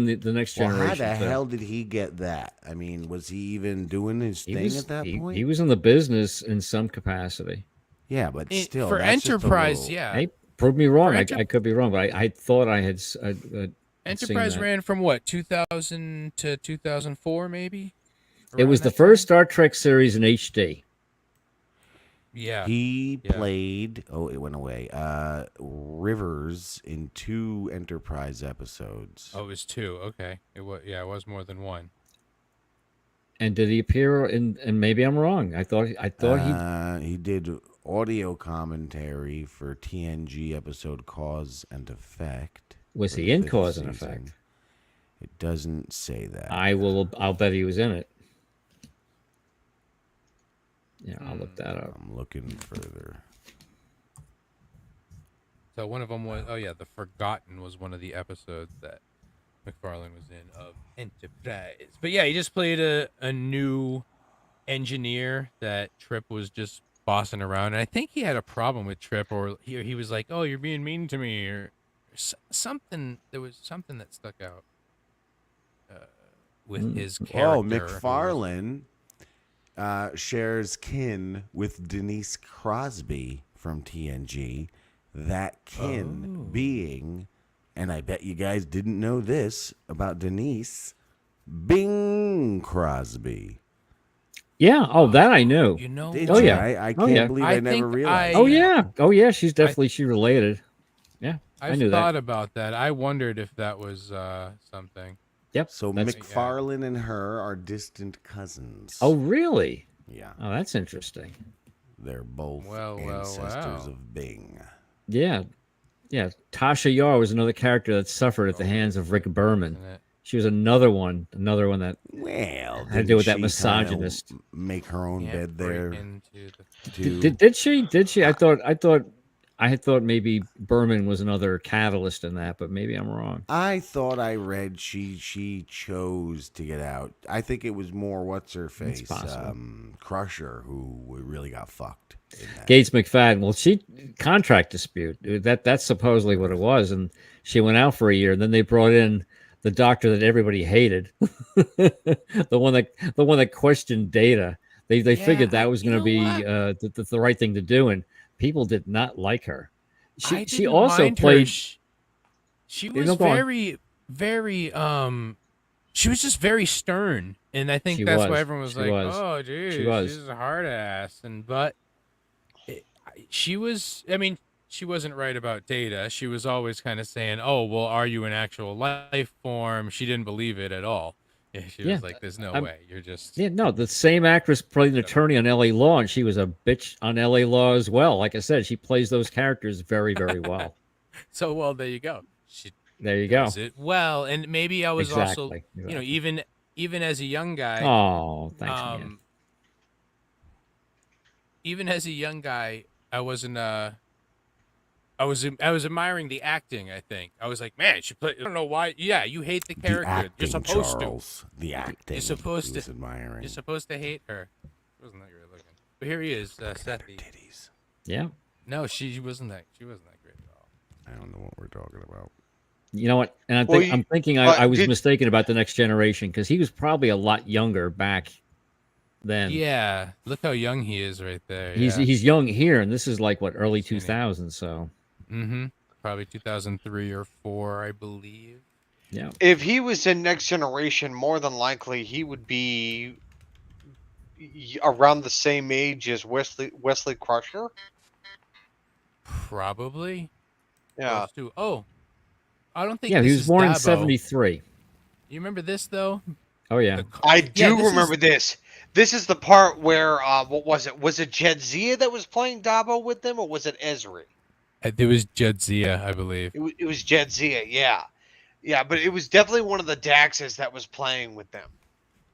the Next Well, Generation. how the hell did he get that? I mean, was he even doing his thing at that point? He was in the business in some capacity. Yeah, but still, for that's just a Enterprise, little- yeah. Hey, prove me wrong. For I could be wrong, but I thought I had. Enterprise ran from what, 2000 to 2004, maybe? It was Around the that first Star Trek series in HD. time? Yeah. He played. Oh, it went away. Rivers in 2 Enterprise episodes. Oh, it was 2. Okay. It was more than one. And did he appear in? And maybe I'm wrong. I thought he. He did audio commentary for TNG episode Cause and Effect. Was for he the in 5th Cause and season. Effect? It doesn't say that. I'll bet he was in it. Yeah, I'll look that up. I'm looking further. So one of them was, The Forgotten was one of the episodes that MacFarlane was in of Enterprise. But yeah, he just played a new engineer that Trip was just bossing around. And I think he had a problem with Trip, or he was like, oh, you're being mean to me, or something. There was something that stuck out with his character. Oh, MacFarlane shares kin with Denise Crosby from TNG. That kin being, and I bet you guys didn't know this about Denise, Bing Crosby. Yeah. Oh, that I knew. You know, Did Oh, you? yeah. I Oh, can't yeah. believe I I never think realized. Oh yeah. Oh yeah. She's definitely she related. Yeah, I I've knew thought that. about that. I wondered if that was something. Yep. So that's- MacFarlane and her are distant cousins. Oh really? yeah. Oh, that's interesting. They're both Well, ancestors wow. of Bing. Yeah. Yeah. Tasha Yar was another character that suffered at the hands of Rick Berman. Isn't it? She was another one that Well, Had to do with that didn't she kinda misogynist. Make her own Yeah, bed break there. into the- Too. did she? I had thought maybe Berman was another catalyst in that, but maybe I'm wrong. I thought I read she chose to get out. I think it was more what's her face, possible. Crusher, who really got fucked. In that. Gates McFadden. Well, she contract dispute. That's supposedly what it was, and she went out for a year. And then they brought in the doctor that everybody hated, the one that questioned Data. They figured that was You going to know be what? the right thing to do, and people did not like her. I She didn't also mind her. played. She You was know, go on. very she was just very stern, and I think She that's why was. everyone was She like, was. "Oh, She dude, was. she's a hard ass." And but she was. I mean, she wasn't right about Data. She was always kind of saying, "Oh, well, are you an actual life form?" She didn't believe it at all. Yeah, she Yeah. was like, "There's no I'm, way. You're just." Yeah, no, the same actress played an attorney on LA Law, and she was a bitch on LA Law as well. Like I said, she plays those characters very, very well. So well, there you go. She There you go. does it well, and maybe I was also, Exactly. even as a young guy, Oh, thanks, man. um, even as a young guy, I wasn't I was admiring the acting. I think I was like, man, she play. I don't know why. Yeah, you hate the The character. You're acting, supposed Charles. The acting. You're supposed he to. was admiring. You're supposed to hate her. She wasn't that great looking. But here he is, Look at her Sethi. titties. Yeah. No, she wasn't that. She wasn't that great at all. I don't know what we're talking about. You know what? And Well, I'm thinking I was mistaken about the Next Generation because he was probably a lot younger back then. Yeah, look how young he is right there. He's young here, and this is like what, early Skinny. 2000s. So Mm-hmm. Probably 2003 or 4, I believe. yeah. If he was in Next Generation, more than likely he would be around the same age as Wesley Crusher. Probably. Yeah. Close to. Oh, I don't think Yeah, this he was is born in Dabo. 73. You remember this though? Oh yeah. The I do this remember is- this. This is the part where what was it? Was it Jadzia that was playing Dabo with them, or was it Ezri? It was Jadzia, I believe. It was Jadzia, yeah, yeah. But it was definitely one of the Daxes that was playing with them.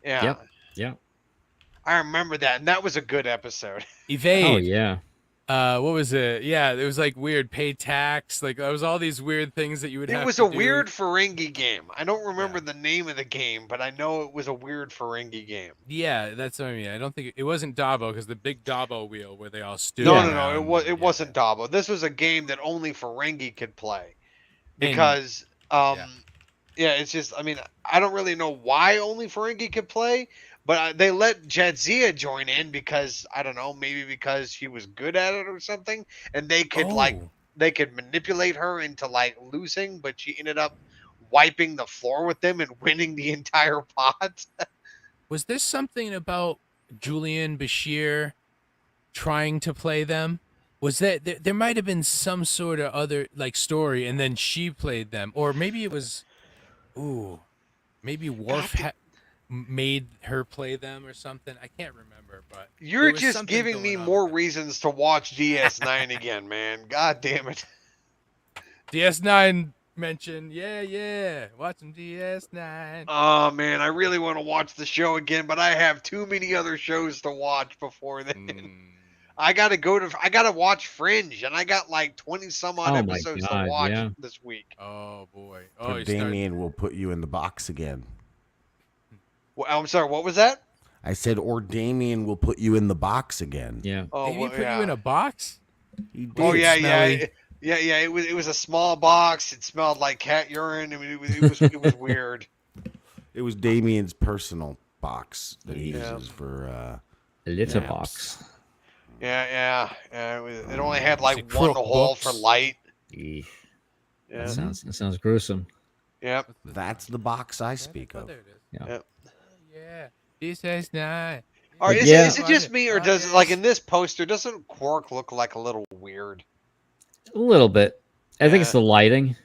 Yeah, Yep. Yeah. I remember that, and that was a good episode. Evade. Oh yeah. What was it? Yeah, it was like weird. Pay tax. Like there was all these weird things that you would have It was to a do. weird Ferengi game. I don't remember the name of the game, but I know it was a weird Ferengi game. Yeah, that's what I mean. I don't think it wasn't Dabo because the big Dabo wheel where they all stood. No, around. it wasn't Dabo. This was a game that only Ferengi could play And- because it's just, I mean, I don't really know why only Ferengi could play, but they let Jadzia join in because I don't know, maybe because she was good at it or something, and they could Oh. they could manipulate her into like losing, but she ended up wiping the floor with them and winning the entire pot. Was there something about Julian Bashir trying to play them? Was that there might have been some sort of other like story, and then she played them, or maybe it was, maybe Worf made her play them or something. I can't remember, but You're there was just something giving me going on more with that. reasons to watch DS9 again, man. God damn it. DS9 mentioned, yeah, watching DS9. Oh man, I really want to watch the show again, but I have too many other shows to watch before then. I gotta watch Fringe, and I got like 20 some odd Oh my episodes God, to watch yeah. this week. Oh boy. Or Damien will put you in the box again. Well, I'm sorry, what was that? I said, or Damien will put you in the box again. Yeah. Oh, Maybe well, put yeah. you in a box? He did. Oh yeah, smelly. yeah. It was a small box. It smelled like cat urine. I mean, it was weird. It was Damien's personal box that he Yeah. uses for A litter naps. box. Yeah. It only had like it one crook hole books? for light. Eesh. Yeah. That sounds gruesome. Yep. That's the box I speak Oh, of. there it is. Yeah. Yep. Yeah. DS9. Or But is, yeah. is it just me, or does like in this poster doesn't Quark look like a little weird? A little bit. I think it's Yeah. the lighting.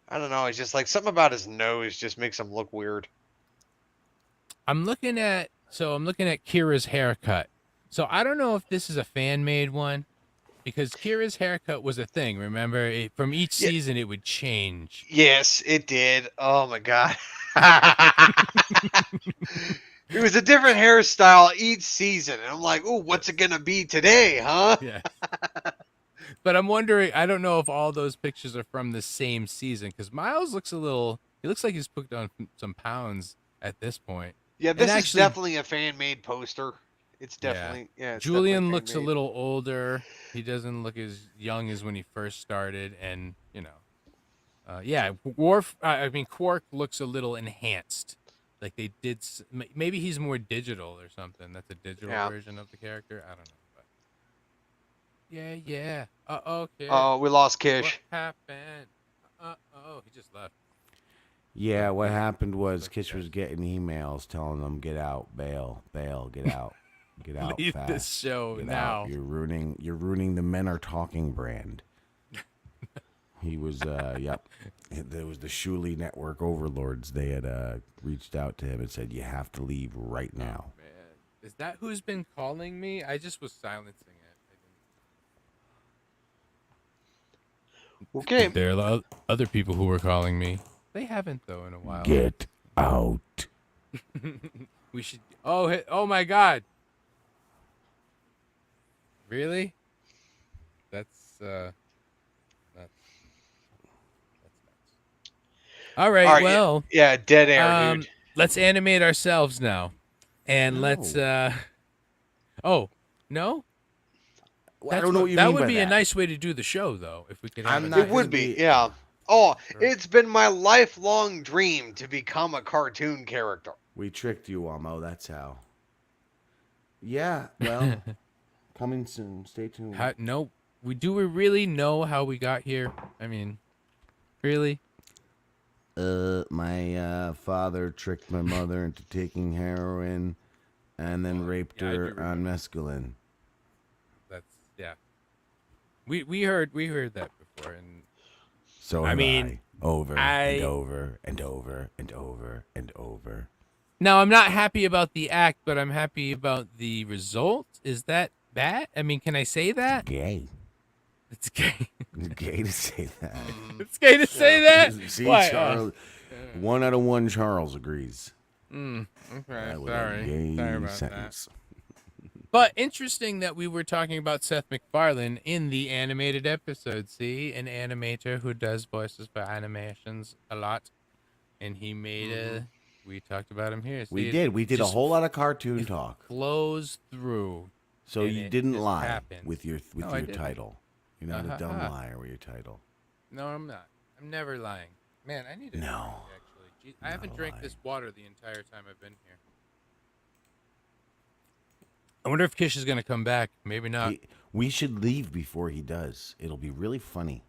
I don't know. It's just like something about his nose just makes him look weird. I'm looking at Kira's haircut. So I don't know if this is a fan made one because Kira's haircut was a thing. Remember, from each Yeah. season it would change. Yes, it did. Oh my god. It was a different hairstyle each season, and I'm like, "Oh, what's it gonna be today, huh?" Yeah. But I'm wondering, I don't know if all those pictures are from the same season because Miles looks he looks like he's put on some pounds at this point. Yeah, this is actually- definitely a fan-made poster. It's definitely it's Julian definitely looks a fan-made. little older. He doesn't look as young as when he first started, and Yeah, Worf. I mean, Quark looks a little enhanced. Like they did. Maybe he's more digital or something. That's a digital Yeah. version of the character. I don't know. But yeah. Okay. Oh, we lost What Kish. happened? Oh, he just left. Yeah, what happened was Kish was getting emails telling them, "Get out, bail, get out, get out Leave fast. this show Get now. out. You're ruining the Men Are Talking brand." He was, yep. There was the Shuli Network overlords. They had reached out to him and said, "You have to leave right now." Man, is that who's been calling me? I just was silencing it. Okay. There are other people who were calling me. They haven't though in a while. Get out. We should. Oh my God. Really? That's nuts. All right. All right, Well, yeah, dead air, dude. let's animate ourselves now, and let's. Oh no. I don't know what you that mean would by be that. a nice way to do the show, though, if we could. I'm Have not It would gonna be, be- yeah. Oh, it's been my lifelong dream to become a cartoon character. We tricked you, Amo. That's how. Yeah, well, coming soon. Stay tuned. No, do we really know how we got here? I mean, really? My father tricked my mother into taking heroin and then raped yeah, I do her on remember. mescaline. That's yeah. We heard that before, and So I have mean, over I- and over and over and over and over. now I'm not happy about the act, but I'm happy about the result. Is that bad? I mean, can I say that? Gay. It's gay. It's gay to say that. It's gay to say that. See, Why? Charles, 1 out of 1 Charles agrees. Okay, That was a sorry. gay Sorry about sentence. that. But interesting that we were talking about Seth MacFarlane in the animated episode. See, an animator who does voices for animations a lot, and he made a. We talked about him here. We See, did. We did a just whole lot of cartoon talk. flows through. So and you it didn't just lie happens. with your No, I didn't. title. You're not a dumb liar with your title. No, I'm not. I'm never lying. Man, I need to. No. Actually, Jeez, I haven't drank this water the entire time I've been here. I wonder if Kish is gonna come back. Maybe not. We should leave before he does. It'll be really funny.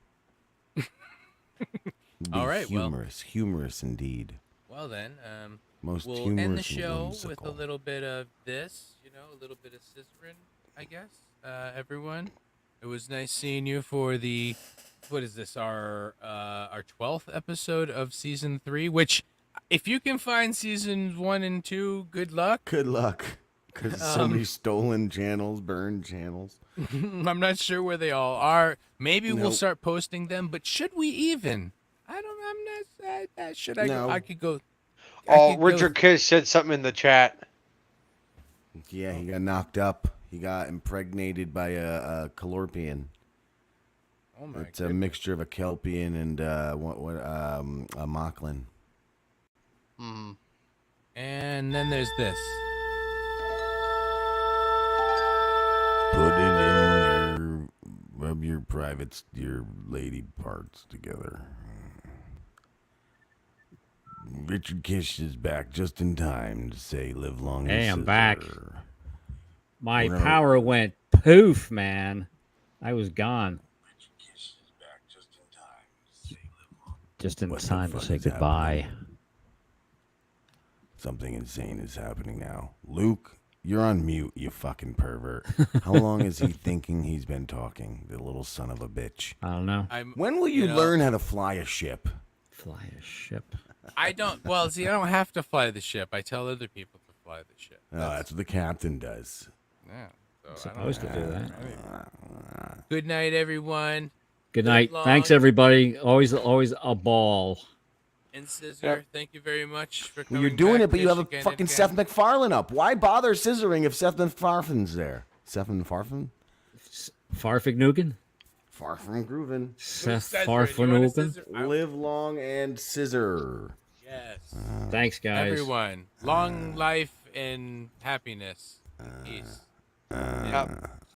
It'll be All right, well. humorous indeed. Well then, Most we'll humorous end the and show with a whimsical. little bit of this. A little bit of scissoring, I guess. Everyone, it was nice seeing you for the. What is this? Our 12th episode of season 3. Which, if you can find seasons 1 and 2, good luck. Good luck. Because so many stolen channels, burned channels. I'm not sure where they all are. Maybe we'll Nope. start posting them. But should we even? I'm not. Should I? No. I could go. Oh, Richard Kish said something in the chat. Yeah, he got knocked up. He got impregnated by a Calorpian. Oh my It's a mixture of a Kelpian and a Mocklin. And then there's this. Put it in your, rub your your lady parts together. Richard Kish is back just in time to say live long and Hey, I'm back. scissor." My We're gonna- power went poof, man. I was gone. Just in What the time to fuck say is goodbye. Something insane is happening now. Luke, you're on mute, you fucking pervert. How long is he thinking he's been talking, the little son of a bitch? I don't know. When will you know- learn how to fly a ship? Fly a ship. I don't. Well, see, I don't have to fly the ship. I tell other people to fly the ship. Oh, that's what the captain does. Yeah. So I don't Supposed to do that. Good night, everyone. Good night. long. Thanks, everybody. Always a ball. And Scissor, thank you very much for coming. Well, you're doing back it, but you this have a again fucking and Seth again. MacFarlane up. Why bother scissoring if Seth MacFarlane's there? Seth MacFarlane? Farfignugan? Far from grooving. Seth Scissor, do you want a Farfignugan? scissor? Live long and scissor. Yes. Thanks, guys. Everyone, long life and happiness. Peace. Yep.